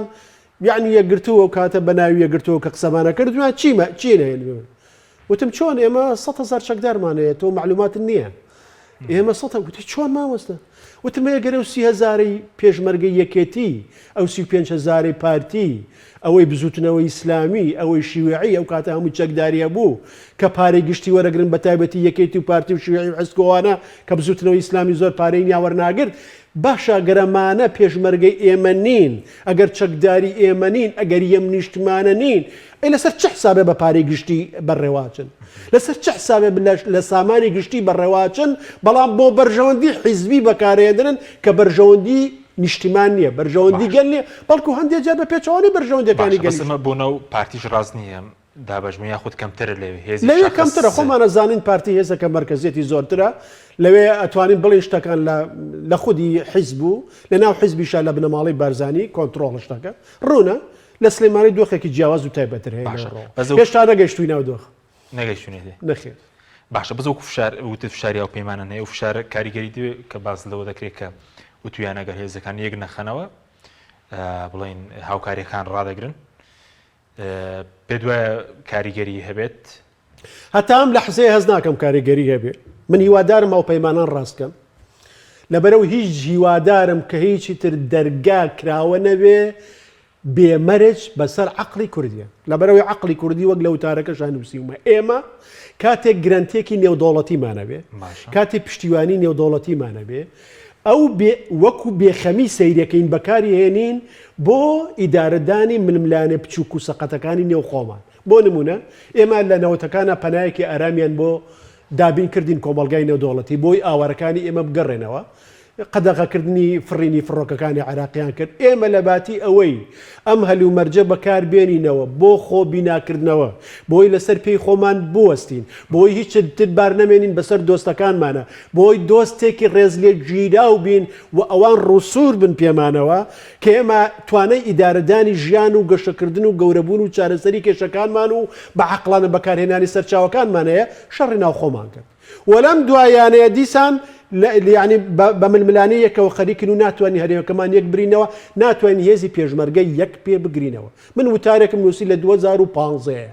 یعنی یەکگرتووە و کاتە بە ناوی یەکگرتووە کە قسەمانە کردوان چی نهێن وتم چۆن ئێمە 100,000 چەکدارمانەیە تۆ معلوماتن نییە ئێمە 100 وتی چۆن مامۆستا وتم ئەگەر 30,000 پێشمەرگەی یەکێتی ئەو 35,000 پارتی ئەوەی بزوتنەوەی ئیسلامی ئەوەی شیوعی ئەو کاتە هەموو چەکداریە بوو کە پارەی گشتی وەرەگرن بە تایبەتی یەکێتی و پارتی و شیوعی و حزبەوانە کە بزوتنەوەی ئیسلامی زۆر پارەی نیاوەرناگرت باشە گەرەمانە پێشمەرگەی ئێمە نین ئەگەر چەکداری ئێمە نین ئەگەر یەم نیشتمانە نین لەسەر چه حسابێ بە پارەی گشتی بەڕێواچن لەسەر چه حسابێ لە سامانی گشتی بەڕێواچن بەڵام بۆ بەرژەوەندی حیزبی بەکارێدرن کە بەرژەوەندی نیشتیمان نییە بەرژەوەندی گەل نیە بەڵکو هەندێک جار بە پێچەوانی بەرژەوەندەکانی گەلمە بۆ نەو پارتیش ڕاست نییە دابەژمە یاخود کەمترە لەوێ کەمترە خۆمانە زانین پارتی هێزەکە مرکزیەتی زۆرترە لەوێ ئەتوانین بڵین شتەکان لە خودی حیزب و لە ناو حیزبیشە لە بنەماڵی بارزانی کۆنتڕۆڵ شتەکە ڕوونە لە سلێمانی دۆخێکی جیاواز و تایبەتر هەیە هێشتا نەگەیشتووی ناو دۆخ نەگەیشتونێ نەخێت باشە بزەوەکو وتت فشاری ئەو پەیمانە هەیە و فشار کاریگەری دوێ کە باز لەوە دەکرێت کە وتویان ئەگەر هێزەکان یەک نەخەنەوە بڵین هاوکاریەکان ڕادەگرن پێ دوایە کاریگەری هەبێت هەتا ئەم لە حزەیە هەز ناکەم کاریگەری هەبێ من هیوادارم ئەو پەیمانان ڕاستکەم لەبەرەو هیچ هیوادارم کە هیچی تر دەرگا کراوە نەبێ بێمەرج بەسەر عەقڵی کوردیە لەبەرەوەی عەقڵی کوردی وەک لە وتارەکەشان نووسیومە ئێمە کاتێک گرنتێکی نێودەوڵەتیمانە بێ کاتێک پشتیوانی نێودەوڵەتیمانە بێ ئەو وەکو بێخەمی سەیرەکەین بەکاری هێنین بۆ ئیدارەدانی ململانێ بچووک و سەقەتەکانی نێو خۆمان بۆ نمونە ئێمە لە نەوەتەکانە پەنایەکی ئارامیان بۆ دابین کردین کۆمەڵگای نێودەوڵەتی بۆی ئاوارەکانی ئێمە بگەڕێنەوە قەدەغەکردنی فڕینی فڕۆکەکانی عراقیان کرد ئێمە لە باتی ئەوەی ئەم هەلو مەرجە بەکاربێنینەوە بۆ خۆ بیناکردنەوە بۆی لەسەر پێی خۆمان بوەستین بۆی هیچ تر نەمێنین بەسەر دۆستەکانمانە بۆی دۆستێکی ڕێز لێ گیراو بین و ئەوان ڕووسور بن پێمانەوە کە ئێمە توانای ئیدارەدانی ژیان و گەشەکردن و گەورەبوون و چارەسەری کێشەکانمان و بە عەقڵانە بەکارهێنانی سەرچاوەکانمانەیە شەڕی ناو خۆمان کرد وەلەم دوایانەیە دیسان یعنی بە ململانەیەکەوە خەریکن و ناتوانانی هەرێمەکەمان یەک برینەوە ناتوانین هێزی پێشمەرگەی یەک پێ بگرینەوە من وتارێکم نووسی لە 2015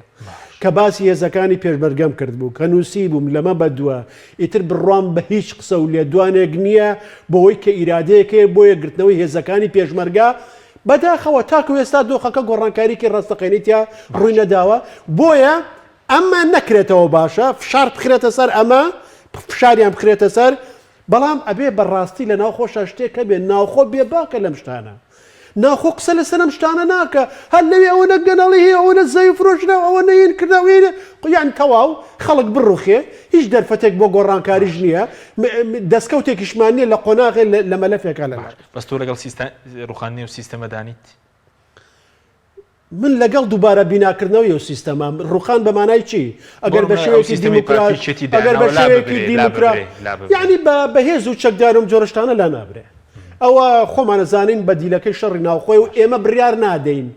کە باسی هێزەکانی پێشمەرگەم کرد بوو کە نووسی بووم لەمە بەدووە ئیتر بڕوام بە هیچ قسە و لێدوانێک نییە بۆەوەی کە ئیرادەیەکەیە بۆ یەکگرتنەوەی هێزەکانی پێشمەرگا بەداخەوە تاکو ئێستا دۆخەکە گۆڕانکاریکی ڕاستەقینیتیا ڕووی نەداوە بۆیە ئەمە نەکرێتەوە باشە فشار بخرێتە سەر ئەمە فشاریان بخرێتە سەر بەڵام ئەبێ بەڕاستی لە ناوخۆشە شتێکە بێ ناوخۆ بێ باکە لەم شتانە ناوخۆ قسە لە سەرم شتانە ناکە هەر لەوێ ئەوەنە گەنەڵی هەیە ئەوەنە زەوی فرۆشنەوە ئەوە نەین کردەوەی یان تەواو خەڵک بڕوخێ هیچ دەرفەتێک بۆ گۆڕانکاریش نییە دەستکەوتێکیشمان نییە لە قۆناغی لە مەلەفێکە لە بەس تۆ لەگەڵ ڕوخاندنی و سیستەمە دانیت من لەگەڵ دووبارە بیناکردنەوەی و سیستەما ڕوخان بەمانای چی ئەگەر بە شێوەیەکی دیموکراسی ئەگەر بە شێوەیەکی دیموکرات یعنی بەهێز و چەکدارم جۆرەشتانە لا نابرێ ئەوە خۆمانە زانین بە دیلەکەی شەڕی ناوخۆی و ئێمە بڕیار نادەین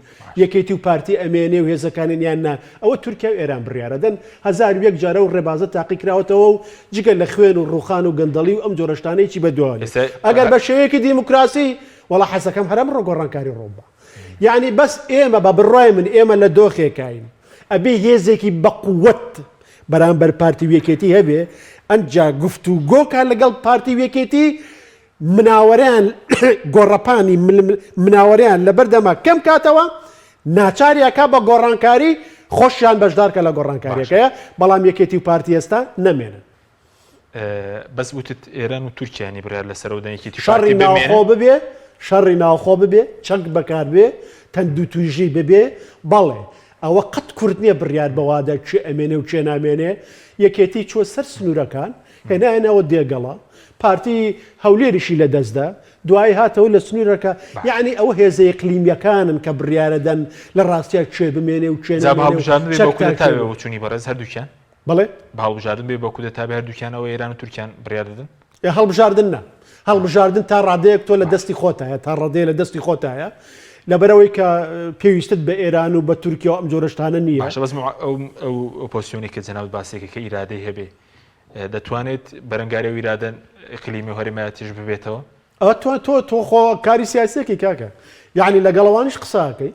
یەکێتی و پارتی ئەمێنێ و هێزەکانیان نا ئەوە تورکیا و ئێران بڕیارەدەن 1001 جارە و ڕێبازە تاقی کراوەتەوە و جگە لە خوێن و ڕوخان و گەندەڵی و ئەم جۆرەشتانەیەکی بەدوانێت ئەگەر بە شێوەیەکی دیموکراسی وەڵا حەسەکەم هەرم ڕۆ گۆڕانکاری ڕۆبە یعنی بەس ئێمە بە بڕای من ئێمە لە دۆخێکین ئەبێ هێزێکی بەقووەت بەرامبەر پارتی وێکێتی هەبێ ئەنجا گفتوگۆکە لەگەڵ پارتی وێکێتی مناوەریان گۆڕەپانی مناوەریان لە بەردەما کەم کاتەوە ناچاریەکە بە گۆڕانکاری خۆشیان بەشدارکە لە گۆڕانکاریەکەیە بەڵام یەکێتی و پارتی ئێستا نەمێنن بەس وتت ئێران و تورکیانی بڕیار لە سەرۆدەنێکی شەڕی ناوخۆ ببێ شەڕی ناوخۆ ببێ چەنگ بەکار بێ تەند و تویژی ببێ بەڵێ ئەوە قەت کورد نییە بڕیار بەوادە چێ ئەمێنێ و چێ نامێنێ یەکێتی چوە سەر سنوورەکان هێنایەنەوە دێگەڵە پارتی هەولێریشی لە دەستدا دوای هاتەوە لە سنوورەکە یعنی ئەوە هێزە ئەقلیمیەکانن کە بڕیارەدەن لە ڕاستیە چێ بمێنێ و چێ چوونی بەڕێز هەردووکیان بڵێ هەڵبژاردن بێ بەکو دەتا بە هەردووکیانەوە ئێران و تورکیان بڕیار دەدەن هەڵبژاردن نا هەڵبژاردن تا ڕادەیەک تۆ لە دەستی خۆتایە تا ڕادەیە لە دەستی خۆتایە لەبەرەوەی کە پێویستت بە ئێران و بە تورکیا ئەم جۆرەشتانە نییە باشە بەس ئەو ئۆپۆسیۆنی کە جەناوت باسێکە کە ئیرادەی هەبێ دەتوانێت بەرەنگاری و ئیرادەن ئیقلیمی و هەرێمایەتیش ببێتەوە ئەوە تۆ خۆ کاری سیاسێکی کاکە یعنی لەگەڵەوانیش قساکەی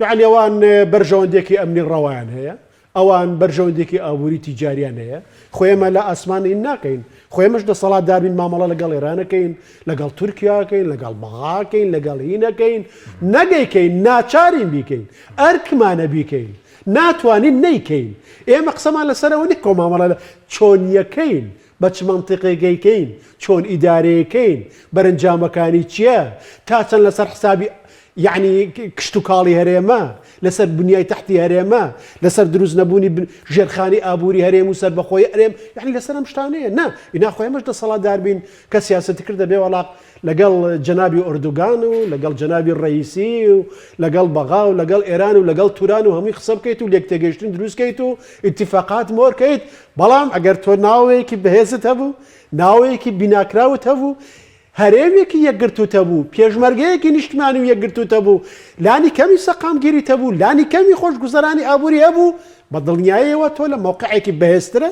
یعنی ئەوان بەرژەوەندێکی ئەمنی ڕەوایان هەیە ئەوان بەرژەوەندێکی ئابووری تیجاریان هەیە خۆیمە لە ئاسمانی ناکەین خۆێمەش دەسەڵات دابین مامەڵە لەگەڵ ئێرانەکەین لەگەڵ تورکیاکەین لەگەڵ بەغاکەین لەگەڵ هینەکەین نەگەیکەین ناچارین بیکەین ئەرکمانە بیکەین ناتوانین نەیکەین ئێمە قسەمان لەسەرەوە نی کۆمامەڵە چۆن یەکەین بە چ منتیقێگەیکەین چۆن ئیدارەیەکەین بەرەنجامەکانی چییە تا چەند لەسەر حسابی یعنی کشت و کاڵی هەرێمە لەسەر بنیای تحتی هەرێمە لەسەر دروست نەبوونی ژێرخانی ئابووری هەرێم و سەربەخۆی هەرێم یعنی لەسەر ئەم شتانەیە نا ئینا خۆیمەش دەسەڵاتدار بین کە سیاسەتی کردە بێ وەڵاق لەگەڵ جەنابی ئۆردوگان و لەگەڵ جەنابی ڕئیسی و لەگەڵ بەغا و لەگەڵ ئێران و لەگەڵ توران و هەمووی قسە بکەیت و لێکتێگەشتن دروستکەیت و ئیتیفاقات مۆرکەیت بەڵام ئەگەر تۆ ناوەیەکی بەهێزت هەبوو ناوەیەکی بیناکراوت هەبوو هەرێمێکی یەکگرتوتە بوو پێشمەرگەیەکی نیشتمانی و یەکگرتوتە بوو لانی کەمی سەقامگیری تەبوو لانی کەمی خۆشگوزەرانی ئابووری هەبوو بە دڵنیاییەوە تۆ لە موقعێکی بەهێزترە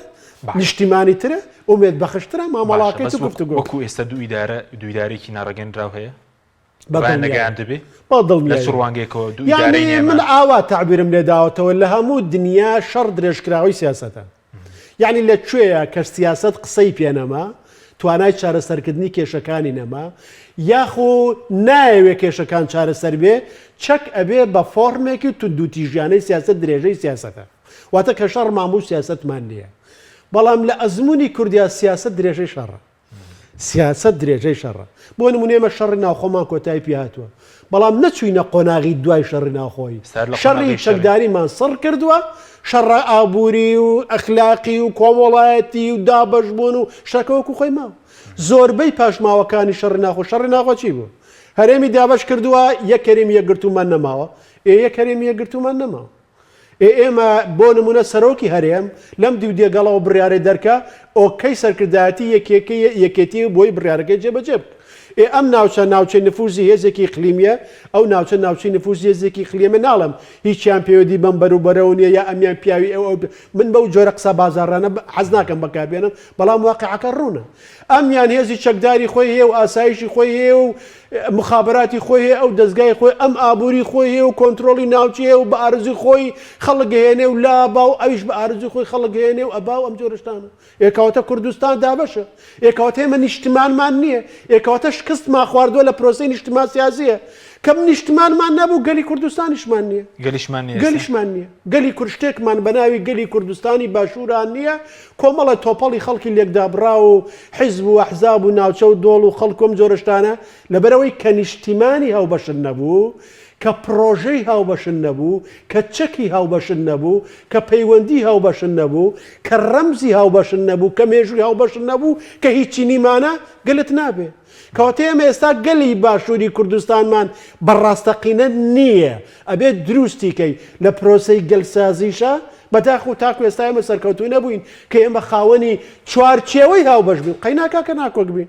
نیشتیمانی ترە ئومێد بەخشترە مامەڵاکەیت و گفتوگۆ وەکو ئێستا دوویدارێکی ناڕەگەنراو هەیە نەگەیان دەبێ بە دڵنیایی سوڕوانگێکەوە یعنی من ئاوا تعبیرم لێداوەتەوە لە هەموو دنیا شەڕ درێژکراوی سیاسەتە یعنی لەکوێیە کە سیاسەت قسەی پێنەما توانای چارەسەرکردنی کێشەکانی نەما یاخۆ نایەوێ کێشەکان چارەسەر بێ چەک ئەبێ بە فۆرمێکی توندوتیژیانەی سیاست درێژەی سیاسەتە واتە کە شەڕ ماموو سیاستمان نییە بەڵام لە ئەزمموی کوردیا سیاست درێژەی شەڕە سیاست درێژەی شەڕە بۆ نمونێمە شەڕی ناوخۆمان کۆتایی پێ هاتووە بەڵام نەچووینە قۆناغی دوای شەڕی ناوخۆی شەڕی چەکداریمان سڕ کردووە شەڕ ئابووری و ئەخلاقی و کۆمەڵایەتی و دابەشبوون و شەکەوەکو خۆی ماوە زۆربەی پاشماوەکانی شەڕی ناخۆ شەڕی ناخۆ چی بوو هەرێمی دابش کردووە یەک کەرێمی یەکگرتومان نەماوە یەک کەرێمی یەکگرتومان نەماوە ئێمە بۆ نمونە سەرۆکی هەرێم لەم دیو دێگەڵەوە بڕیارێ دەرکە ئۆکەی سەرکردایەتی یەکێتی بۆی بڕیارەکەی جێبەجێ ئەم ناوچەی نفوزی هێزێکی اقلیمیە ئەو ناوچەی نفوزی هێزێکی اقلیمە ناڵم هیچیان پێوەدی بەم بەروبەرەوە نیە یا ئەمیان پیاوی ئەو من بەو جۆرە قسە بازاڕانە حەز ناکەم بەکاربێنم بەڵام واقعەکە ڕوونە ئەمیان هێزی چەکداری خۆی هەیە و ئاسایشی خۆی هەیە و مخابراتی خۆی هەیە ئەو دەستگای خۆی ئەم ئابووری خۆی هەیە و کۆنتترۆلی ناوچی هەیە و بە ئارزوی خۆی خەڵک هێنێ و لا باو ئەویش بە ئارزوی خۆی خەڵک هێنێ و ئەباو ئەم جۆرەشتانە ئێکەوەتە کوردستان دابەشە ئێکەوەتە ئێمە نیشتمانمان نییە ئێکەوەتە شکستمان خواردووە لە پرۆسەی نیشتمان سیاسیە کەم نیشتمانمان نەبوو گەلی کوردستانیشمان نییە گەلیشمان نییە گەلی کورشتێکمان بەناوی گەلی کوردستانی باشووران نییە کۆمەڵە تۆپەڵی خەڵکی لێکدابڕا و حیزب و ئەحزاب و ناوچە و دۆڵ و خەڵکۆم جۆرەشتانە لەبەرەوەی کە نیشتیمانی هاوبەشن نەبوو کە پرۆژەی هاوبەشن نەبوو کە چەکی هاوبەشن نەبوو کە پەیوەندی هاوبەشن نەبوو کە ڕەمزی هاوبەشن نەبوو کە مێژووی هاوبەشن نەبوو کە هیچی نیمانە گەلت نابێ کەواتە ئێمە ئێستا گەلی باشووری کوردستانمان بەڕاستەقینە نییە ئەبێت دروستیکەی لە پرۆسەی گەلسازیشە بەداخ و تاکو ئێستا ئێمە سەرکەوتوی نەبووین کە ئێمە خاوەنی چوارچێوەی هاوبەش بین قەیناکە کە ناکۆک بین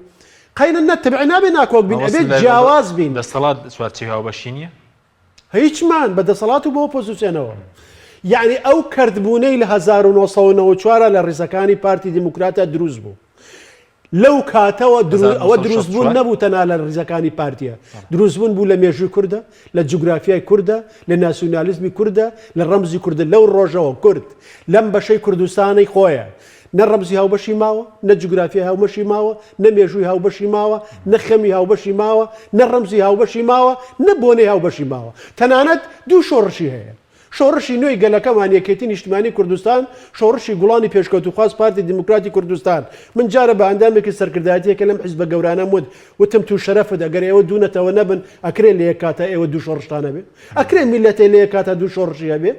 قەینە نەتەبعی نابێ ناکۆک بین ئەبێت جیاواز بین دەسەڵات چوارچێوی هاوبەشی نییە هیچمان بەدەسەڵات و بۆ پۆزیسیۆنەوە یعنی ئەو کردبوونەی لە 1994 لە ڕیزەکانی پارتی دیموکراتە دروست بوو لەو کاتەوە ئەوە دروستبوون نەبوو تەنها لە ڕیزەکانی پارتیە دروستبوون بوو لە مێژووی کووردە لە جوگرافیای کووردە لە ناسیۆنالیزمی کووردە لە ڕەمزی کووردە لەو ڕۆژەوە کورد لەم بەشەی کوردستانی خۆیە نە ڕەمزی هاوبەشی ماوە نە جوگرافیای هاوبەشی ماوە نە مێژووی هاوبەشی ماوە نە خەمی هاوبەشی ماوە نە ڕەمزی هاوبەشی ماوە نە بۆنەی هاوبەشی ماوە تەنانەت دوو شۆڕشی هەیە شۆڕشی نوێی گەلەکەمان یەکێتی نیشتیمانی کوردستان شۆڕشی گوڵانی پێشکەوتوخواست پارتی دیموکراتی کوردستان من جارە بە ئەندامێکی سەرکردایەتیەکە لەم حیزبە گەورانە وتم تو شەرەفت ئەگەر ئێوە دوونەتەوە نەبن ئەکرێ لە یەک کاتە ئێوە دوو شۆڕشتانە بێ ئەکرێ میلەتێ لە یەک کاتە دوو شۆڕشیە بێ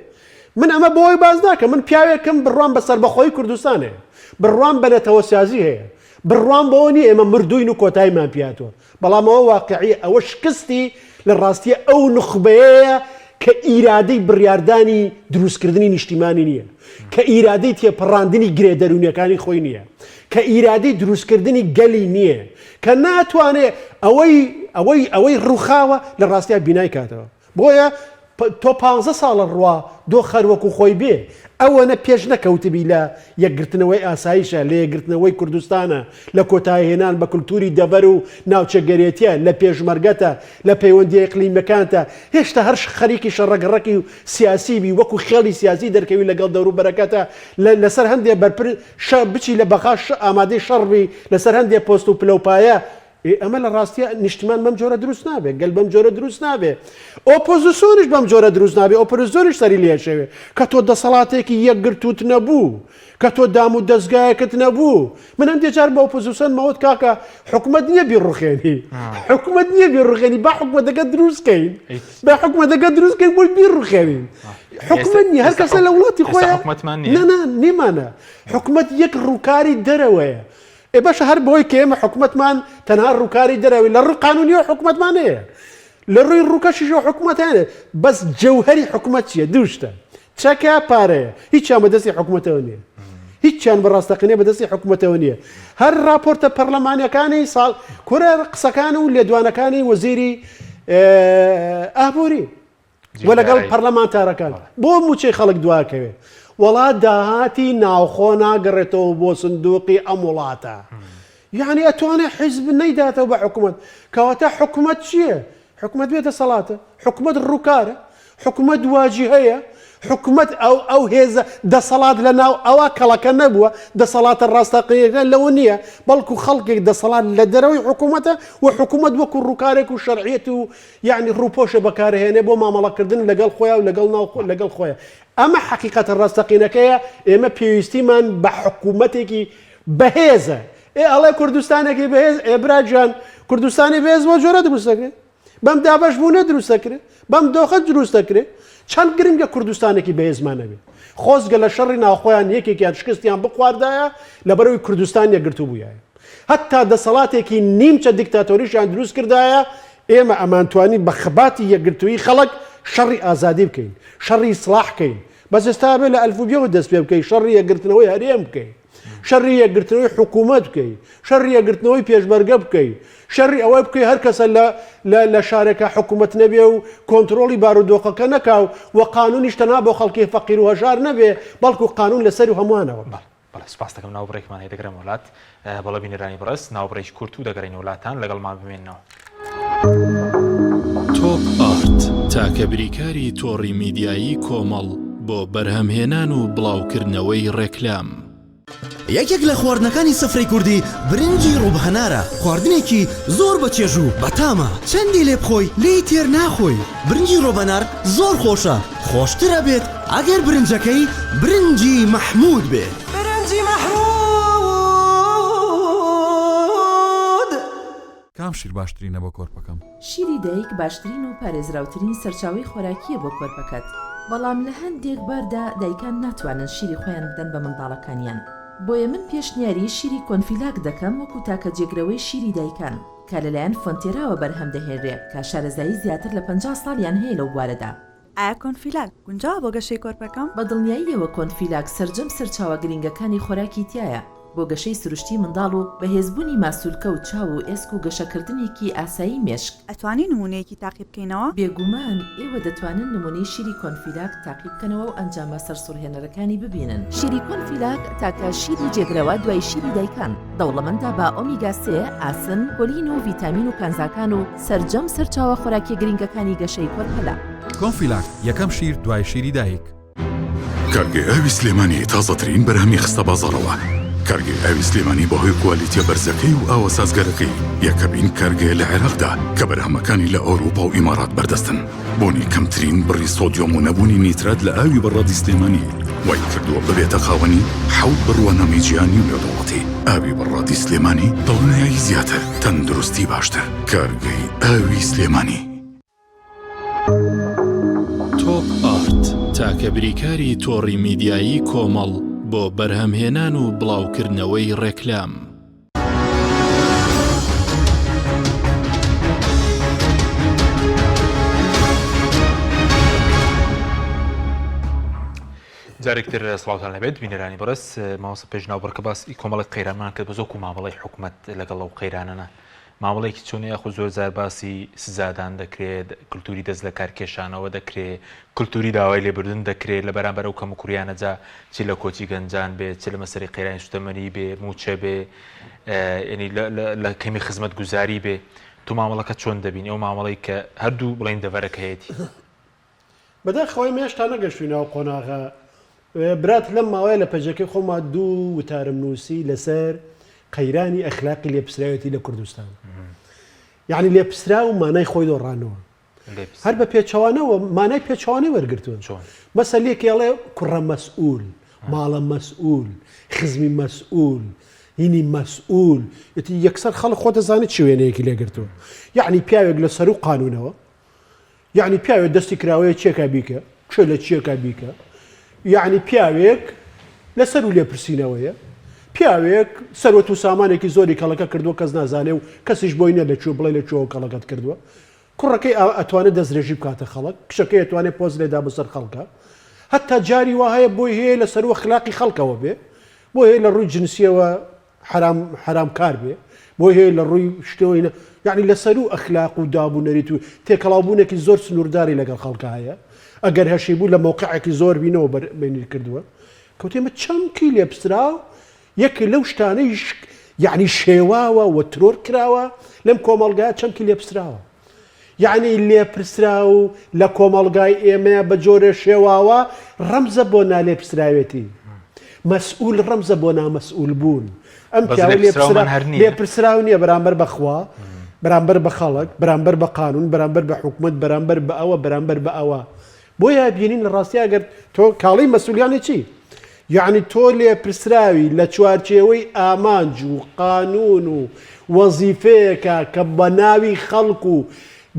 من ئەمە بۆی باز ناکەم من پیاوێکم بڕوان بەسەر بەخۆی کوردستانێ بڕوان بەنەتەوە سیازی هەیە بڕوان بەوە نیە ئێمە مردوین و کۆتاییمان پیاتەوە بەڵام ئەوە واقعی ئەوە شکستی لە ڕاستیە ئەو نخبەیە کە ئیرادەی بڕیاردانی دروستکردنی نیشتیمانی نییە کە ئیرادەی تێپەڕاندنی گرێ دەرونیەکانی خۆی نییە کە ئیرادەی دروستکردنی گەلی نییە کە ناتوانێت ئەوەی ڕووخاوە لە ڕاستیا بینای کاتەوە بۆیە تۆ 15 ساڵە ڕوا دۆ خەروەکو خۆی بێ ئەوەنە پێش نەکەوتبی لە یەکگرتنەوەی ئاسایشە لە یەکگرتنەوەی کوردستانە لە کۆتایهێنان بە کولتوری دەبەر و ناوچەگەرێتیە لە پێشمەرگەتە لە پەیوەندی ئیقلیمەکانتە هێشتا هەر خەریکی شەڕەگەڕەکی و سیاسیبی وەکو خێڵی سیاسی دەرکەوی لەگەڵ دەوروبەرەکەتە لەسەر هەندێک بەرپر بچی لە بەخاش ئامادەی شەڕبی لەسەر هەندێک پۆست و پلەپایە ئەمە لە ڕاستیە نیشتمان بەم جۆرە دروست نابێت گەل بەم جۆرە دروست نابێت ئۆپۆزیسیۆنیش بەم جۆرە دروست نابێت ئۆپۆزیسیۆنیش سەری لێشەوێ کە تۆ دەسەڵاتێکی یەکگرتوت نەبوو کە تۆ دام و دەستگایەکەت نەبوو من هەندێک جار بە ئۆپۆزیسیۆن مەوت کاکە حکومەت نییە بیڕوخێنی حکومەت نییە بیڕوخێنی با حکومەتەکە دروستکەین با حکومەتەکە دروستکەین بۆی بیڕوخێنین حکومەت نییە هەر کەسە لە وڵاتی خۆیان نیمانە حکومەت یەک ڕووکاری دەرەوەیە باشە هەر بۆی کە ئێمە حکومەتمان تەنها ڕووکاری دەرەوەی لە ڕووی قانونی و حکومەتمان هەیە لە ڕووی ڕووکەشیش حکومەتانێ بەس جەوهەری حکومەت چییە دووشتە چەکە پارەیە هیچیان بەدەستی حکومەتەوە نییە هیچیان بەڕاستەقینێ بەدەستی حکومەتەوە نییە هەر راپۆرتە پەرلەمانیەکانی ساڵ کورە قسەکان و لێدوانەکانی وەزیری ئابووری وە لەگەڵ پەرلەمانتارەکان بۆ موچەی خەڵک دواکەوێ وڵات داهاتی ناوخۆ ناگەڕێتەوە بۆ سندوقی ئەم وڵاتە یعنی ئەتوانێت حیزب نەیداتەوە بە حکومەت کەواتە حکومەت چییە؟ حکومەت بێتە سەڵاتە حکومەت ڕووکارە حکومەت واجهەیە حکومەت ئەو هێزە دەسەڵات لە ناو ئەوە کەڵەکە نەبووە دەسەڵاتە ڕاستەقینەکە لەوە نییە بەڵکو خەڵکێک دەسەڵات لە دەرەوەی حکومەتە و حکومەت وەکو ڕووکارێک و شەرعیەت و یعنی ڕووپۆشە بەکارهێنێ بۆ مامەڵەکردن لەگەڵ خۆیان و لەگەڵ خۆیان ئەمە حەقیقەتە ڕاستەقینەکەیە ئێمە پێویستیمان بە حکومەتێکی بەهێزە ئەڵێ کوردستانێکی بەهێز ئێبراجان کوردستانی بەهێز بۆ جۆرە دروستەکرێت بەم دابەش بوونە دروستەکرێت بەم دۆخە دروستەکرێت چەند گرنگە کوردستانێکی بەهێزمانەبێت خۆزگە لە شەڕی ناوخۆیان یەکێکیان شکستیان بخواردایە لەبەرەوەی کوردستان یەکگرتوو بوویە هەتا دەسەڵاتێکی نیمچە دیکتاتۆریشیان دروست کردایە ئێمە ئەمانتوانی بە خەباتی یەکگرتووی خەڵک شەڕی ئازادی بکەین شەڕی ئیسلاح بکەین بەس ئێستا بێ لە ئەلفوبیەوە دەست پێ بکەین شەڕی یەکگرتنەوەی هەرێم بکەین شەڕی یەکگرتنەوەی حکوومەت بکەین شەڕی یەکگرتنەوەی پێشمەرگە بکەین شەڕی ئەوەی بکەی هەر کەسە لە شارێکە حکوومەت نەبێ و کۆنتترۆلی بارودۆخەکە نەکاو و قانونیش تەنها بۆ خەڵکی فەقیر و هەژار نەبێ بەڵکو قانون لەسەر و هەمووانەوە سپاس دەکەم ناوبڕێکمان هەیە دەگەرم وڵات بەڵە بینەرانی بەڕست ناوبڕێک کورت و دەگەڕین وڵاتان لەگەڵمان بمێنەوە تۆپ ئارت تاکە بریکاری تۆڕی میدیایی کۆمەڵ بۆ بەرهەمهێنان و بڵاوکردنەوەی ڕێکلام یەکێک لە خواردنەکانی سفرەی کوردی برنجی ڕووبهەنارە خواردنێکی زۆر بەچێژوو بەتامە چەندی لێ بخۆی لێی تێر ناخۆی برنجی ڕۆبەنار زۆر خۆشە خۆشترە بێت ئەگەر برنجەکەی برنجی مەحموود بێت برنجی مەحموود کام شیر باشترینە بۆ کۆرپەکەم شیری دایک باشترین و پارێزراوترین سەرچاوی خۆراکیە بۆ کۆرپەکەت بەڵام لە هەندێک باردا دایکان ناتوانن شیری خۆیان بدەن بە منداڵەکانیان بۆیە من پێشنیاری شیری کۆنفیلاک دەکەم وەکو تاکە جێگرەوەی شیری دایکان کە لەلایەن فۆنتێراوە بەرهەم دەهێنرێت کە شارەزایی زیاتر لە 50 ساڵیان هەیە لەو بوارەدا ئایا کۆنفیلاک گونجاوە بۆ گەشەی کۆرپەکەم؟ بە دڵنیاییەوە کۆنفیلاک سەرجەم سەرچاوە گرنگەکانی خۆراکی تایە بۆ گەشەی سروشتی منداڵ و بەهێزبوونی ماسوولکە و چاو و ئێسک و گەشەکردنێکی ئاسایی مێشک. ئەتوانی نمونەیەکی تاقی بکەینەوە؟ بێگومان ئێوە دەتوانن نمونەی شیری کۆنفیلاک تاقی بکەنەوە و ئەنجامە سەرسوڕهێنەرەکانی ببینن. شیری کۆنفیلاک تاکە شیری جێگرەوە دوای شیری دایکان، دەوڵەمەندە بە ئۆمیگا 3، ئاسن، کۆلین و ڤیتامین و کانزاکان و سەرجەم سەرچاوە خۆراکی گرنگەکانی گەشەی کۆرپەلا. کۆنفیلاک یەکەم شیر دوای شیری دایک. کارگەی ئاوی سلێمانی تازەترین بەرهەمی خستە بازاڕەوە. کارگەی ئاوی سلێمانی بەهۆی کوالیتیە بەرزەکەی و ئاوە سازگەرەکەی یەکەمین کارگەیە لە عێراقدا کە بەرهەمەکانی لە ئەوروپا و ئیمارات بەردەستن. بۆنی کەمترین بڕی سۆدیۆم و نەبوونی نیترات لە ئاوی بەڕادی سلێمانی وای کردووە ببێتە خاوەنی 7 بڕوانەمەی جیهانی و نێودەوڵەتی. ئاوی بەڕادی سلێمانی دڵنیایی زیاتر، تەندروستی باشتر. کارگەی ئاوی سلێمانی. تۆپ ئارت تاکە بریکاری تۆڕی میدیایی کۆمەڵ بۆ بەرهەمهێنان و بڵاوکردنەوەی ڕێکلام. جارێکتر سڵاوتان لەبێت بینەرانی بەڕست ماوەسە پێشناو بڕکە باسی کۆمەڵی قەیرانمان کرد بە زۆکو مامەڵی حکوومەت لەگەڵ ئەو قەیرانەنە. مامەڵێکی چۆنی یاخو زۆر جار باسی سزادان دەکرێت، کللتوری دەست لە کارکێشانەوە دەکرێت، کللتوری داوای لێبوردن دەکرێت لە بەرامبەر ئەو کەم و کوریانەجا چی لە کۆچی گەنجان بێت، چ لە مەسەری قەیرانی سوتەمەنی بێ، موچە بێ، ینی لە کەمی خزمەت گوزاری بێ. تو مامەڵەکە چۆن دەبینی ئەو مامەڵەی کە هەردوو بڵین دەڤەرەکە هەیەی؟ بەداخەوەی مێشتا نەگەشتوینەوە قۆناغا برات لەم ماوەیە لە پەجەکەی خۆما دوو وتارم نووسی لەسەر قەیرانی ئەخلاقی لێپسراوەتی لە کوردستان. یعنی لێپسرا و مانای خۆی دۆڕانەوە هەر بە پێچەوانەوە مانای پێچوانەی وەرگرتوون. مەسەلێکی ئەڵێ کوڕە مەسئول، ماڵە مەسئول، خزمی مەسئول، هینی مەسئول، یەتی یەکسەر خەڵک خۆ دەزانێت چ وێنەیەکی لێگرتووە. یعنی پیاوێک لە سەر و قانونەوە، یعنی پیاوێک دەستی کراوەیە چێکا بیکە، چێ لە چیەکە بیکە، یعنی پیاوێک لەسەر و لێپرسینەوەیە، پیاوێک سەرۆت و سامانێکی زۆری کەڵەکە کردووە کەس نازانێ و کەسیش بۆی نە لەکوێ بڵێ لەکوێوە کەڵەکەت کردووە. کوڕەکەی ئەتوانێت دەستێژی بکاتە خەڵک، کشەکەی ئەتوانێت پۆز لێدا بەسەر خەڵکە. هەتا جاری وا هەیە بۆی هەیە لەسەر و خلاقی خەڵکەوە بێ، بۆ هەیە لە ڕووی جنسیەوە حرام کار بێ، بۆ هەیە لە ڕووی شتەوەی یعنی لەسەر و ئەخلاق و دابوونەریت و تێکەڵاوبوونێکی زۆر سنوورداری لەگەڵ خەڵکە هەیە. ئەگەر هەشی بوو لە موقعێکی زۆر بینەوە بینی کردووە کەوتێمە چەمکی لێپسراو یەکی لەو شتانەی یعنی شێواوە و ترۆر کراوە لەم کۆمەڵگای چەمکی لێپسراوە. یعنی لێپرسرا و لە کۆمەڵگای ئێمە بە جۆرە شێواوە ڕەمزە بۆ نالێپسراوێتی، مەسئول ڕەمزە بۆ نامەسئول بوون. ئەم لێپرسراو نییە بەرامبەر بەخوا، بەرامبەر بە خەڵک، بەرامبەر بە قانون، بەرامبەر بە حکومت، بەرامبەر بە ئەوە، بەرامبەر بە ئەوە. بۆیە بینین لە ڕاستی ئەگەر تۆ کاڵی مەسئولیانی چی؟ یعنی تۆ لێپرسراوی لە چوارچێوەی ئامانج و قانون و وەزیفەیەکە کە بە ناوی خەڵک و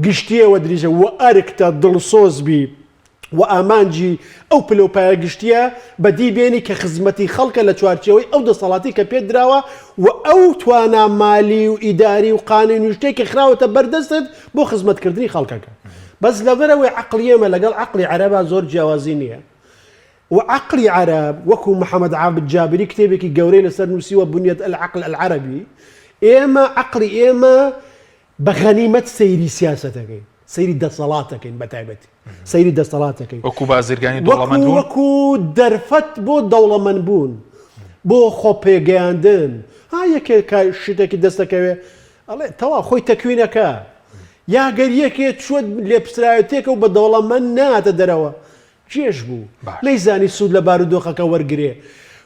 گشتیەوە دریژە و ئەرکتە دڵسۆزبی و ئامانجی ئەو پلۆپایە گشتیە بەدی بێنی کە خزمەتی خەڵکە لە چوارچێوەی ئەو دەسەڵاتی کە پێت دراوە و ئەو توانە مالی و ئیداری و قانونی شتێکی خراوەتە بەردەستت بۆ خزمەتکردنی خەڵکەکە. بەس لەبەرەوەی عەقڵی ئێمە لەگەڵ عەقڵی عەرەبا زۆر جیاوازی نییە. وعقلي عرب وكو محمد عابد جابري كتابك جوري لسر نسيوا بنية العقل العربي إما عقلي إما بغنيمة سيري سياستك سيري دصلاتك بتعبتي سيري دصلاتك وكو بازرگاني دولة منبون وكو درفت بو دولة منبون بو خوبيگاندن هاي كشتك دستك الله توا خوي تكوينك يا قريك تشود لبسرايتك وبدولة من نات دروا چێش بوو نەیزانی سوود لە بارودۆخەکە وەرگێ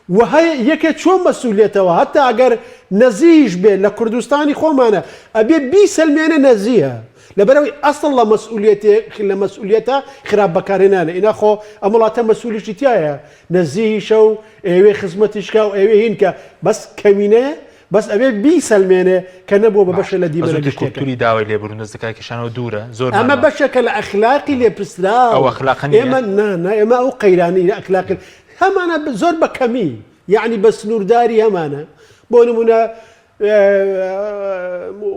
و هەیە یەکێ چۆن مەسئولیتەوە هەتا ئەگەر نەزیش بێت لە کوردستانی خۆمانە ئەبێ 20 سەلمێنە نەزیە لەبەرەوەی ئەسڵ لە مەسئولیەتە خراپ بەکارهێنانە ئینا خۆ ئەم وڵاتە مەسئولیشی تایە نەزیشە و ئێوێ خزمەتیشکا و ئێوێ هینکە بەس کەمینەیە بەس ئەبێ 20 سەلمێنێ کە نەبووە بە بەشە لە دیمەنە کولتوری داوای لێبوردن دەستگاکێشانەوە دوورە زۆر ئەمە بەشێکە لە ئەخلاقی لێپرسرا ئەو ئەخلاقە نیە ئێمە ئەو قەیرانی لە ئەخلاقی هەمانە زۆر بە کەمی یعنی بە سنوورداری هەمانە بۆ نمونە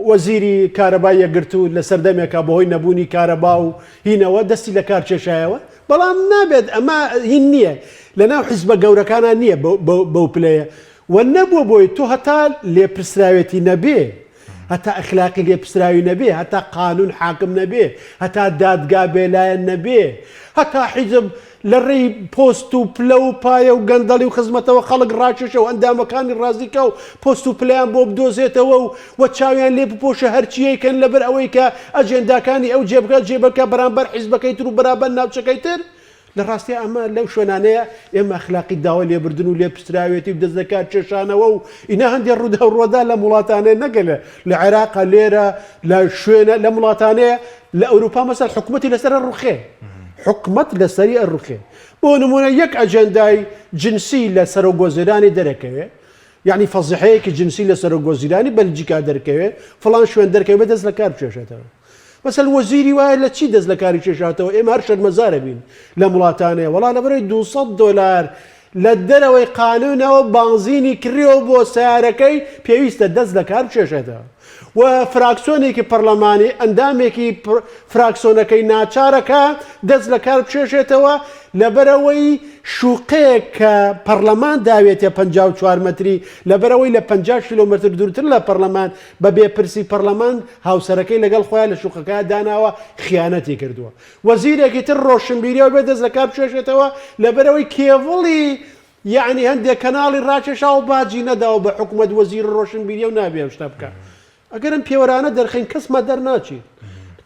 وەزیری کارەبای یەکگرتو لە سەردەمێکە بەهۆی نەبوونی کارەبا و هینەوە دەستی لە کار کێشایەوە بەڵام نابێت ئەمە هین نییە لەناو حیزبە گەورەکانە نییە بەو پلەیە والنەبووە بۆی تۆ هەتا لێپرسراوێتی نەبێ هەتا ئەخلاقی لێپرسراوی نەبێ هەتا قانون حاکم نەبێ هەتا دادگا بێلایەن نەبێ هەتا حیزب لە ڕێی پۆست و پلە و پایە و گەندەڵی و خزمەتەوە خەڵک ڕاکێشە و ئەندامەکانی ڕازیکە و پۆست و پلیان بۆ بدۆزێتەوە و چاویان لێ بپۆشە هەرچیەکەن لەبەر ئەوەی کە ئەجێنداکانی ئەو جێبەکە بەرامبەر حیزبەکەی تر و بەرامبەر ناوچەکەی تر لە ڕاستی ئەمە لەو شوێنانەیە ئێمە ئەخلاقی داوا لێبردن و لێپرسراوێتی و دەست دەکات کێشانەوە و ئینا هەندێک ڕوودا و ڕۆدا لە وڵاتانەیە نەگەلە لە عێراقا لێرە لە شوێنە لە وڵاتانەیە لە ئەوروپا مەسەل حکومەتی لەسەر ڕوخێ حکومەت لەسەری ئەڕوخێ بۆ نمونە یەک ئەجەندای جنسی لە سەرۆگۆزیرانی دەرەکەوێ یعنی فەزیحەیەکی جنسی لە سەرۆگۆزیرانی بەلجیکا دەرکەوێ فڵان شوێن دەرکەوێ دەست لە کار بچێشێتەوە مەسەل وەزیری وایە لە چی دەست لە کاری کێشاتەوە ئێمە هەر شەرمەزارە بین لە وڵاتانەیە وەڵا لەبەرەوەی 200 دلار لە دەرەوەی قانونەوە بانزینی کڕیەوە بۆ سیارەکەی پێویستە دەست لە کار بچێشێتەوە و فراکسۆنێکی پەرلەمانی ئەندامێکی فراکسۆنەکەی ناچارەکە دەست لە کار بچێشێتەوە لەبەرەوەی شوقەیەک کە پەرلەمان داوێتە 54 مەتری لەبەرەوەی لە 50 کیلۆمتر دوورتر لە پەرلەمان بە بێپرسی پەرلەمان هاوسەرەکەی لەگەڵ خۆیان لە شوقەکە داناوە خیانەتی کردووە وەزیرێکی تر ڕۆشنبیریەوە بێ دەست لە کار بچێشێتەوە لەبەرەوەی کێڤڵی یعنی هەندێک کەناڵی ڕاکێشا و باجی نەداوە بە حکوومەت وەزیر ڕۆشنبیریە و نابێ شتە بکە ئەگەرم پێوەرانە دەرخین کەسمان دەرناچین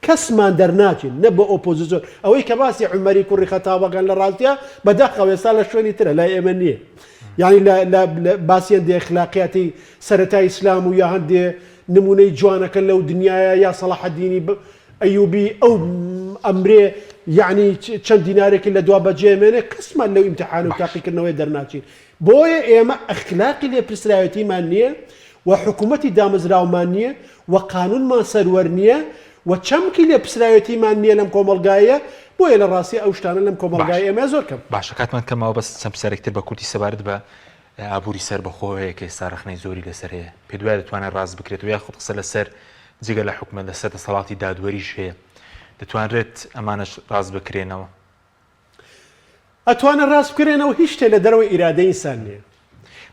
کەسمان دەرناچین نە بە ئۆپۆزیسیۆن ئەوەی کە باسی عومەری کوڕی خەتابەکان لە ڕاستیە بەداخەوە ئێستا لە شوێنی ترە لای ئێمە نییە یعنی باسی هەندێ اخلاقیاتی سەرەتای ئیسلام و یا هەندێ نمونەی جوانەکە لەو دنیاە یا سەلاحەدینی ئەیوبی ئەو ئەمرێ یعنی چەند دینارێکی لە دوا بەجێمێنێ کەسمان لەو ئیمتحان و تاقیکردنەوەی دەرناچین بۆیە ئێمە ئەخلاقی لێپرسراوەتیمان نییە و حکوومەتی دامەزراومان نییە و قانونمان سەروەر نییە و چەمکی لێپرسراوەتیمان نییە لەم کۆمەلگایە بۆیە لە ڕاستی ئەو شتانە لەم کۆمەلگای ئێمە زۆر کەم باشە کاتمان کەمەوە بەس چەند پرسیارێکتر بە کورتی سەبارەت بە ئابووری سەربەخۆیە کە ئێستا ڕخنەی زۆری لەسەر هەیە پێ دوایە دەتوانێت ڕاست بکرێتەوە یاخود قسە لەسەر جگە لە حکومەت لەسەر دەسەڵاتی دادوەریش هەیە دەتوانرێت ئەمانەش ڕاست بکرێنەوە ئەتوانە ڕاست بکرێنەوە هیچ شتێ لە دەرەوەی ئیرادەی ئینسان نییە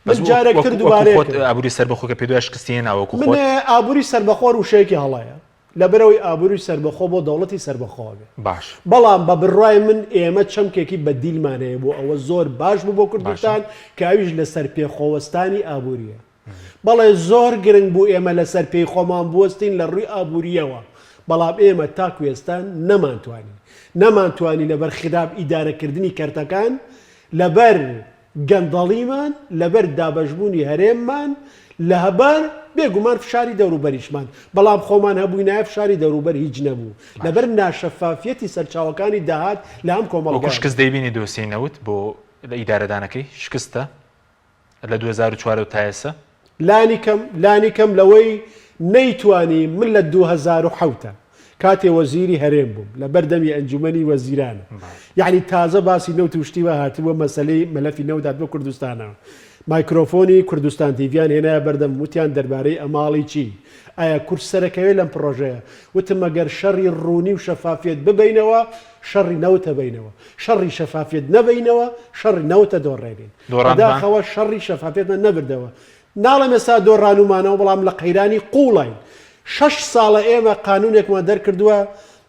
من جارێکتر دووبارەیە ئابووری سەربەخۆ کە پێ دوای شکستی ناوەکو من ئابووری سەربەخۆ وشەیەکی هەڵایە لەبەرەوەی ئابووری سەربەخۆ بۆ دەوڵەتی سەربەخۆ بێ باش بەڵام بە بڕای من ئێمە چەمکێکی بەدیلمانەیە بۆ ئەوە زۆر باش بوو بۆ کوردستان کە ئەویش لەسەر پێخۆوەستانی ئابووریە بەڵێ زۆر گرنگ بوو ئێمە لەسەر پێی خۆمان بوەستین لە ڕووی ئابووریەوە بەڵام ئێمە تا کوێستان نەمانتوانی لەبەر خراپ ئیدارەکردنی کەرتەکان لەبەر گەندەڵیمان لەبەر دابەشبوونی هەرێممان لە هەبار بێگومان فشاری دەوروبەریشمان بەڵام خۆمان هەبووی نایە فشاری دەوروبەر هیچ نەبوو لەبەر ناشەفافیەتی سەرچاوەکانی داهات لە ئەم کۆمەڵگە شکست دەیبینی دۆسینەوت بۆ لە ئیدارەدانەکەی شکستە لە 2004 تا ئێستا لانی کەم لەوەی نەیتوانی من لە 2007 کاتێ وەزیری هەرێم بووم لە بەردەمی ئەنجومەنی وەزیرانە یعنی تازە باسی نەوت وشتیوە هاتووە مەسەلەی مەلەفی نەودات بۆ کوردستانەوە مایکرۆفۆنی کوردستان تیڤیان هێنایە بەردەم وتیان دەربارەی ئەماڵی چی ئایا کورس سەرەکەوێ لەم پرۆژەیە وتم مەگەر شەڕی ڕوونی و شەفافیت ببینەوە شەڕی نەوتە بینەوە شەڕی شەفافیت نەبینەوە شەڕی نەوتە دۆڕێنین داخەوە شەڕی شەفافیتمە نەبردەوە ناڵم ئێستا دۆڕانومانەوە بەڵام لە قەیرانی قوڵین 6 ساڵە ئێمە قانونێکمان دەرکردووە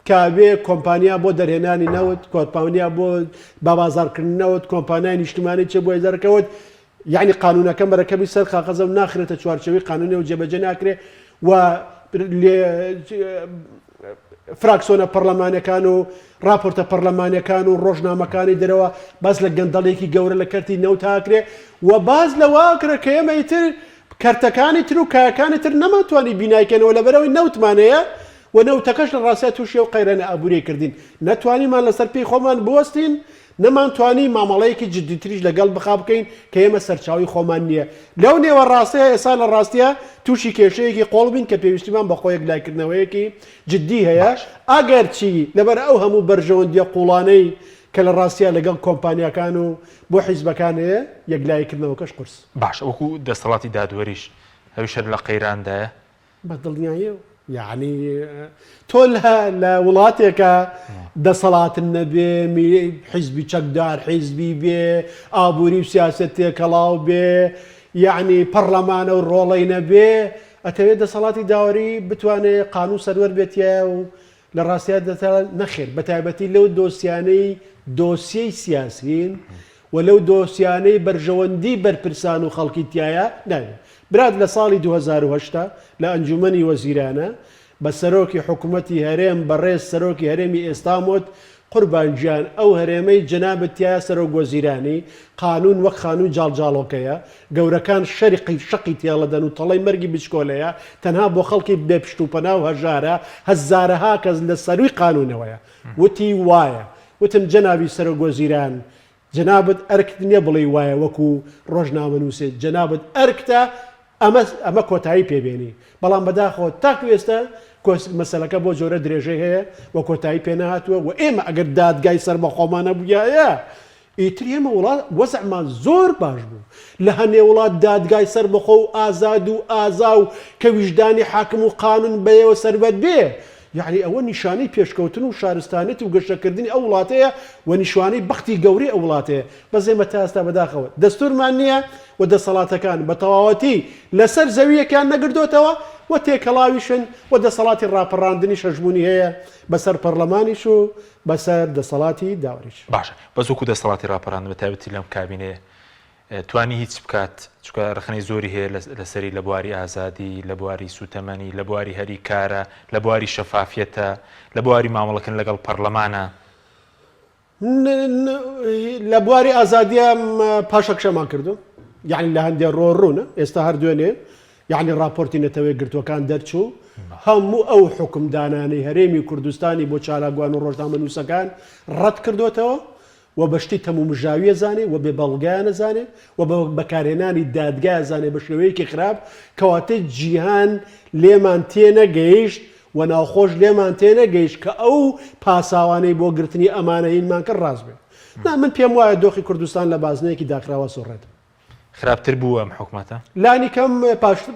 کابێ کۆمپانیا بۆ دەرهێنانی نەوت کۆمپانیا بۆ بابازارکردنەوەت کۆمپانیای نیشتمانی چێ بۆ دەرکەوت یعنی قانونەکە مەرەکەبی سەر خاقەزە و ناخرێتە چوارچەوەی قانونی و جێبەجێ ناکرێ و فراکسۆنە پەرلەمانەکان و راپۆرتە پەرلەمانەکان و ڕۆژنامەکانی دەرەوە باز لە گەندەڵێکی گەورە لە کەرتی نەوت هاکرێ و باز لەواکرە کە ئێمەی تر کەرتەکانی تر و کایەکانی تر نەماتوانی بینایکەنەوە لەبەرەوەی نەوتمانەیە و نەوتەکەش لە ڕاستە تووشی و قەیرانە ئابووری کردین نەتوانیمان لەسەر پێی خۆمان بوەستین نەمانتوانی مامەڵەیەکی جددیتریش لەگەڵ بخا بکەین کە ئێمە سەرچاوی خۆمان نییە لەو نێوە ڕاستەیە ئێستا لە ڕاستیە تووشی کێشەیەکی قۆڵ بین کە پێویستیمان بە خۆی یەکلایکردنەوەیەکی جددی هەیە ئەگەر چی لەبەر ئەو هەموو بەرژەوەندیە قوڵانەی کە لە ڕاستیە لەگەڵ کۆمپانیەکان و بۆ حیزبەکان هەیە یەکلایکردنەوەکەش قورس باش وەکو دەسەڵاتی دادوەریش هەویشە لە قەیراندایە بە دڵنیایە یعنی تۆ لە وڵاتێکە دەسەڵاتن نەبێ حیزبی چەکدار حیزبی بێ ئابووری و سیاسەت تێکەڵاو بێ یعنی پەرلەمانە و ڕۆڵەی نەبێ ئەتەوێت دەسەڵاتی داوەری بتوانێت قانون سەروەر بێتە و لە ڕاستیات دەتە نەخێر بە تایبەتی لەو دۆسیانەی دۆسیەی سیاسین و لەو دۆسیانەی بەرژەوەندی بەرپرسان و خەڵکی تایە ناوێت براد لە ساڵی 2010 لە ئەنجومەنی وەزیرانە بە سەرۆکی حکوومەتی هەرێم بەڕێز سەرۆکی هەرێمی ئێستامۆت قوربانگیان ئەو هەرێمەی جەنابەت تایە سەرۆک وەزیرانی قانون وەک خانووی جاڵجاڵۆکەیە گەورەکان شەریقی شەقی تێڵە دەن و تەڵی مەرگی بچکۆلەیە تەنها بۆ خەڵکی بێ پشت و پەنا و هەژارە هەزارەها کەس لە سەروی قانونەوەیە وتی وایە وتم جەنابی سەرۆک وەزیران جەنابەت ئەرکت نییە بڵێ وایە وەکو ڕۆژنامە نووسێت جەنابەت ئەرکتە ئەمە کۆتایی پێبێنی بەڵام بەداخەوە تاکو ئێستا مەسەلەکە بۆ جۆرە درێژەی هەیە و کۆتایی پێنەهاتووە و ئێمە ئەگەر دادگای سەر بە خۆمانە بووایە ئیتر ئێمە وڵات وەزعمان زۆر باش بوو لە هەنێ وڵات دادگای سەر بەخۆ و ئازاد و ئازا و کە ویژدانی حاکم و قانون بەیەوە سەربەت بێ یعنی ئەوە نیشانەی پێشکەوتن و شارستانێت و گەشتەکردنی ئەو وڵاتەیە و نیشانەی بەختی گەوری ئەو وڵاتەیە بەزێمە تا ئێستا بەداخەوە دەستورمان نییە و دەسەڵاتەکان بە تەواوەتی لەسەر زەویەکان نەگردوتەوە و تێکەڵاویشن و دەسەڵاتی ڕاپەڕاندنی شەژبوونی هەیە بەسەر پەرلەمانیش و بەسەر دەسەڵاتی داوریش باشە بەزووکو دەسەڵاتی ڕاپەڕاند بە تایبەتی لەم کابینەیە توانی هیچ بکات چکە ڕخنەی زۆری هەیە لەسەری لە بواری ئازادی لە بواری سوتەمەنی لە بواری هەری کارە لە بواری شەفافیەتە لە بواری مامەڵەکردن لەگەڵ پەرلەمانە لە بواری ئازادیە پاشەکشەمان کردو یعنی لە هەندێک ڕۆڕوونە ئێستا هەردوێنێ یعنی راپۆرتی نەتەوەی گرتوەکان دەرچوو هەموو ئەو حکومدانانەی هەرێمی کوردستانی بۆ چالاگوان و ڕۆژنامە نووسەکان ڕەت کردوتەوە و بەشتی تەمومژاویە زانێ و بێ بەڵگایە نەزانێ و بە بەکارهێنانی دادگای زانێ بە شێوەیەکی خراپ کەواتە جیهان لێمان تێنەگەیشت و ناوخۆش لێمان تێنەگەیشت کە ئەو پاساوانەی بۆ گرتنی ئەمانەیینمان کرد ڕاست بێت من پێم وایە دۆخی کوردستان لە بازنەیەکی داکراوە سۆڕێت خراپتر بووە ئەم حکوومەتە لانی کەم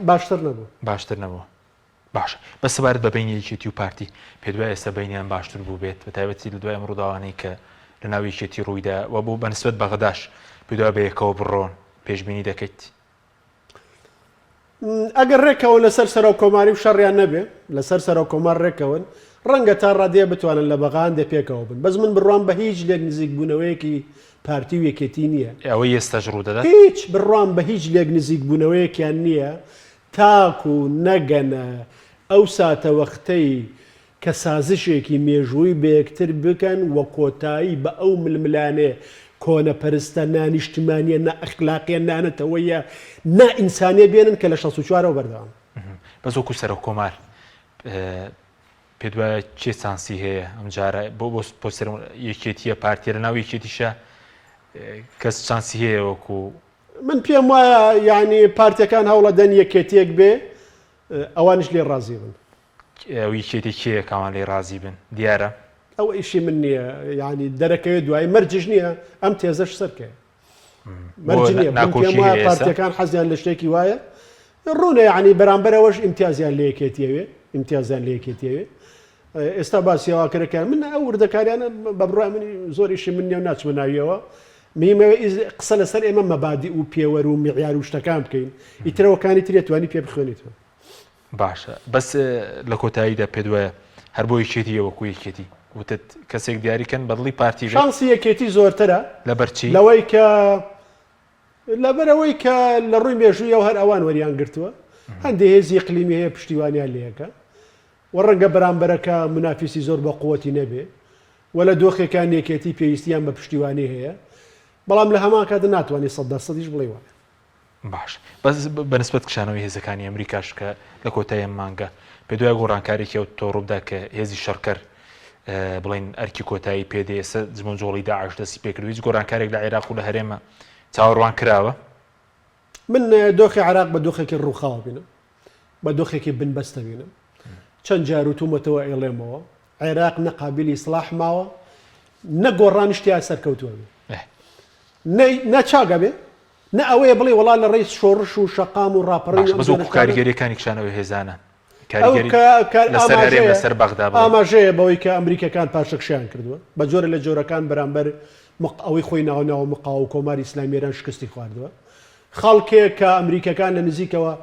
باشتر نەبوو باشتر نەبووە باشە بە سەبارەت بە بینی یەکێتی و پارتی پێ دوای ئێستا بینیان باشتر بوو بێت بە تایبەتی لە دوای ئەم ڕووداوانەی کە لە ناو یەکێتی ڕوویدا و بۆ بەنسبەت بەغەداش پێ دوای بە یەکەوە بڕۆن پێشبینی دەکەیت ئەگەر ڕێکەوە لەسەر سەرۆ کۆماری و شەڕیان نەبێ لەسەر سەرۆ کۆمار ڕێکەون ڕەنگە تا ڕادێ بتوانن لە بەغان دەپێکەوە بن بەس من بڕوان بە هیچ لێک نزیک بوونەوەیەکی پارتی و یەکێتی نییە ئەوەی ئێستاش ڕوودەدات هیچ بڕوان بە هیچ لێک نزیک بوونەوەیەکیان نییە تاکو نەگەنە ئەو ساتە وەختەی کە سازشێکی مێژووی بەیەکتر بکەن وە کۆتایی بە ئەو ململانێ کۆنە پەرستە نانیشتمانیە نائەخلاقیە نانەتەوەیە نائینسانیە بێنن کە لە 64ەوە بەردەوام بەزۆکو سەرۆک کۆمار پێ دوایە چێ چانسی هەیە ئەم جارە بۆ سەر یەکێتیە پارتیە لە ناو یەکێتیشە کەس چانسی هەیە وەکو من پێم وایە یعنی پارتیەکان هەوڵە دەن یەکێتیەک بێ ئەوانش لێ ڕازی بن یەکێتی کێیە کاوان لێ ڕازی بن دیارە ئەو ئیشی من نییە یعنی دەرەکەوێت دوای مەرجش نییە ئەم تێزەش سەرکە مەرج نییە پێم وایە پارتیەکان حەزیان لە شتێکی وایە ڕوونە یعنی بەرامبەرەوەش ئیمتیازیان لە یەکێتیەوێ ئیمتیازیان لە یەکێتیەوێ ئێستا باسیەوەکەەکان من ئەو وردەکاریانە بە بڕای منی زۆریشی من نیە و ناچمە ناویەوە میمەوە قسە لەسەر ئێمە مەبادی و پێوەەر و میعیار و شتەکان بکەین ئیترەوەکانی ترێتوانی پێ بخوێنیتەوە باشە بەس لە کۆتاییدا پێ دوایە هەر بۆ یەکێتی وەکو یەکێتی وتت کەسێک دیاریکەن بەدڵی پارتی شانسی یەکێتی زۆرترە لەبەرچی لەوەی کە لەبەرەوەی کە لە ڕووی مێژوویەوە هەر ئەوان وەریان گرتووە هەندێک هێزی قلیمی هەیە پشتیوانیان لەکە و ڕەنگە بەرامبەرەکە منافیسی زۆر بە قووەتی نەبێ و لە دۆخێکان یەکێتی پێویستیان بە پشتیوانی هەیە بەڵام لە هەمان کاتە ناتوانانی 100% بڵێ وایە باش بەس بەنسبەت کشانەوەی هێزەکانی ئەمریکاش کە لە کۆتایی مانگە پێ دوای گۆڕانکارێکی ئەو تۆڕووبدا کە هێزی شەڕکەر بڵین ئەرکی کۆتایی پێدێ ئێستا جمەجۆڵی داعش دەستی پێکردووی هیچ گۆڕانکارێک لە عێراق و لە هەرێمە چاوەڕوان کراوە من دۆخی عێراق بە دۆخێکی ڕووخاوە بینم بە دۆخێکی بنبەستە بینم چەند جار وتومەتەوە ئێڵێمەوە عێراق نەقابلی ئیسلاح ماوە نەگۆڕان شتیا سەرکەوتووە نەچاگە بێ نە ئەوەیە بڵێ وڵا لە ڕێی شۆڕش و شەقام و ڕاپەڕی بەزۆکو کاریگەریەکانی کشانەوەی هێزانە لەسەر بەغدا ئاماژەیە بەوەی کە ئەمریکەکان پاشەکشیان کردووە بە جۆرە لە جۆرەکان بەرامبەر ئەوەی خۆی ناوناوە مقاو و کۆماری ئیسلامی ئێران شکستی خواردووە خەڵکێک کە ئەمریکەکان لە نزیکەوە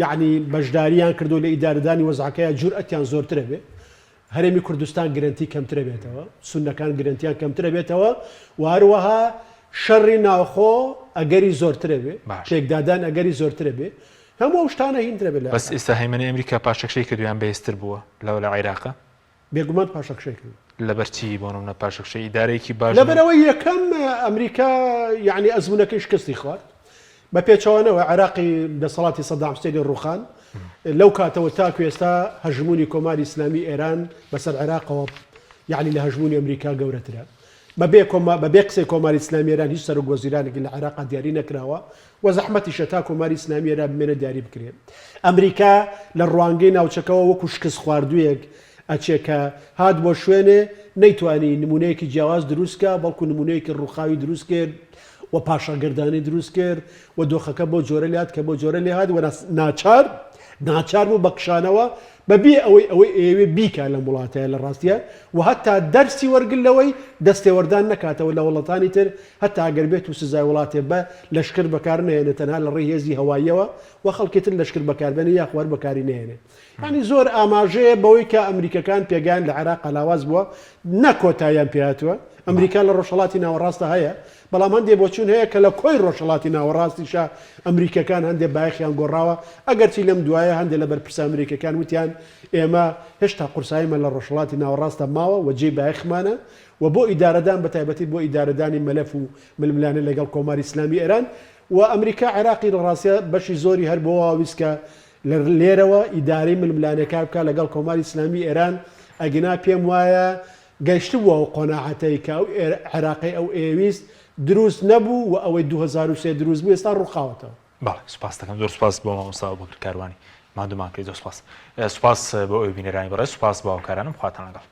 یعنی بەشداریان کردو لە ئیدارەدانی وەزعەکەیە جورئەتیان زۆرترە بێ هەرێمی کوردستان گرنتی کەمترە بێتەوە سونەکان گرنتیان کەمترە بێتەوە و هەروەها شەڕی ناوخۆ ئەگەری زۆرترە بێ شێکدادان ئەگەری زۆرترە بێ هەموو شتانە هینترە بێ بەس ئێستا هەیمەنی ئەمریکا پاشەکشەی کردویان بەهێزتر بووە لەو لە عێراقە بێگومان پاشەکشەی کرد لەبەرچی بۆ نمونە پاشەکشەی ئیدارەیەکی باش لەبەرەوەی یەکەم ئەمریکا یعنی ئەزمونەکەی شکستی خوارد بە پێچەوانەوە عێراقی دەسەڵاتی سەدام حوسێنی ڕوخان لەو کاتەوە تاکو ئێستا هەژمونی کۆماری ئیسلامی ئێران بەسەر عێراقەوە یعنی لە هەژمونی ئەمریکا گەورەترە بەبێ قسەی کۆماری ئیسلامی ئێران هیچ سەرۆک وەزیرانێکی لە عێراقا دیاری نەکراوە و زەحمەتیشە تا کۆماری ئیسلامی ئێران بمێنە دیاری بکرێت ئەمریکا لە ڕوانگەی ناوچەکەەوە وەکو شکست خواردوویەک ئەچێکە هات بۆ شوێنێ نەیتوانی نمونەیەکی جیاواز دروستکە بەڵکو نمونەیەکی ڕووخاوی دروست کرد و پاشەگردانی دروست کرد و دۆخەکە بۆ جۆرە لات کە بۆ جۆرە لێ هات و ناچار بوو بەقشانەوە بەبێ ئەوەی ئێوێ بیکە لە وڵاتەیە لە ڕاستیە و هەتا دەرسی وەرگلەوەی دەستێوەردان نکاتەوە لە وڵاتانی تر هەتا ئەگەر بێت و سزای وڵاتێ بە لەشکر بەکار نهێنێت تەنها لە ڕێی هێزی هەواییەوە و خەڵکێتر لەشکر بەکاربێنی یاخوار بەکاری نهێنێت ینی زۆر ئاماژەیە بەوەی کە ئەمریکەکان پێگان لە عێراق لاواز بووە نەکۆتاییان پێهاتووە ئەمریکا لە ڕۆژهەڵاتی ناوەڕاستە هەیە بەڵام هەندێک بۆچون هەیە کە لە کۆی ڕۆژهەڵاتی ناوەڕاستیشە ئەمریکەکان هەندێک بایەخیان گۆڕاوە ئەگەرچی لەم دوایە هەندێک لە بەرپرسە ئەمریکەکان وتیان ئێمە هێشتا قورساییمە لە ڕۆژهەڵاتی ناوەڕاستە ماوە و جێی بایەخمانە و بۆ ئیدارەدان بە تایبەتی بۆ ئیدارەدانی مەلەف و ململانە لەگەڵ کۆماری ئیسلامی ئێران و ئەمریکا عێراقی لە ڕاستیە بەشی زۆری هەر بۆ ویسکە لێرەوە ئیدارەی ململانەکە بکە لەگەڵ کۆماری ئیسلامی ئێران ئەگنا پێم وایە گەیشت بووە و قۆناعەتەی کە ئەو عێراقی ئەو ئێویست دروست نەبوو و ئەوەی 2023 دروست بوو ئێستا ڕووخاوەتەوە باڵ سوپاس دەکەم زۆر سوپاس بۆ مامۆستا بەکر کاروانی مادومان کرد زۆر سوپاس بۆ ئەوی بینەرانی بەڕێز سوپاس بۆ هاوکارانم خواتان لەگەڵ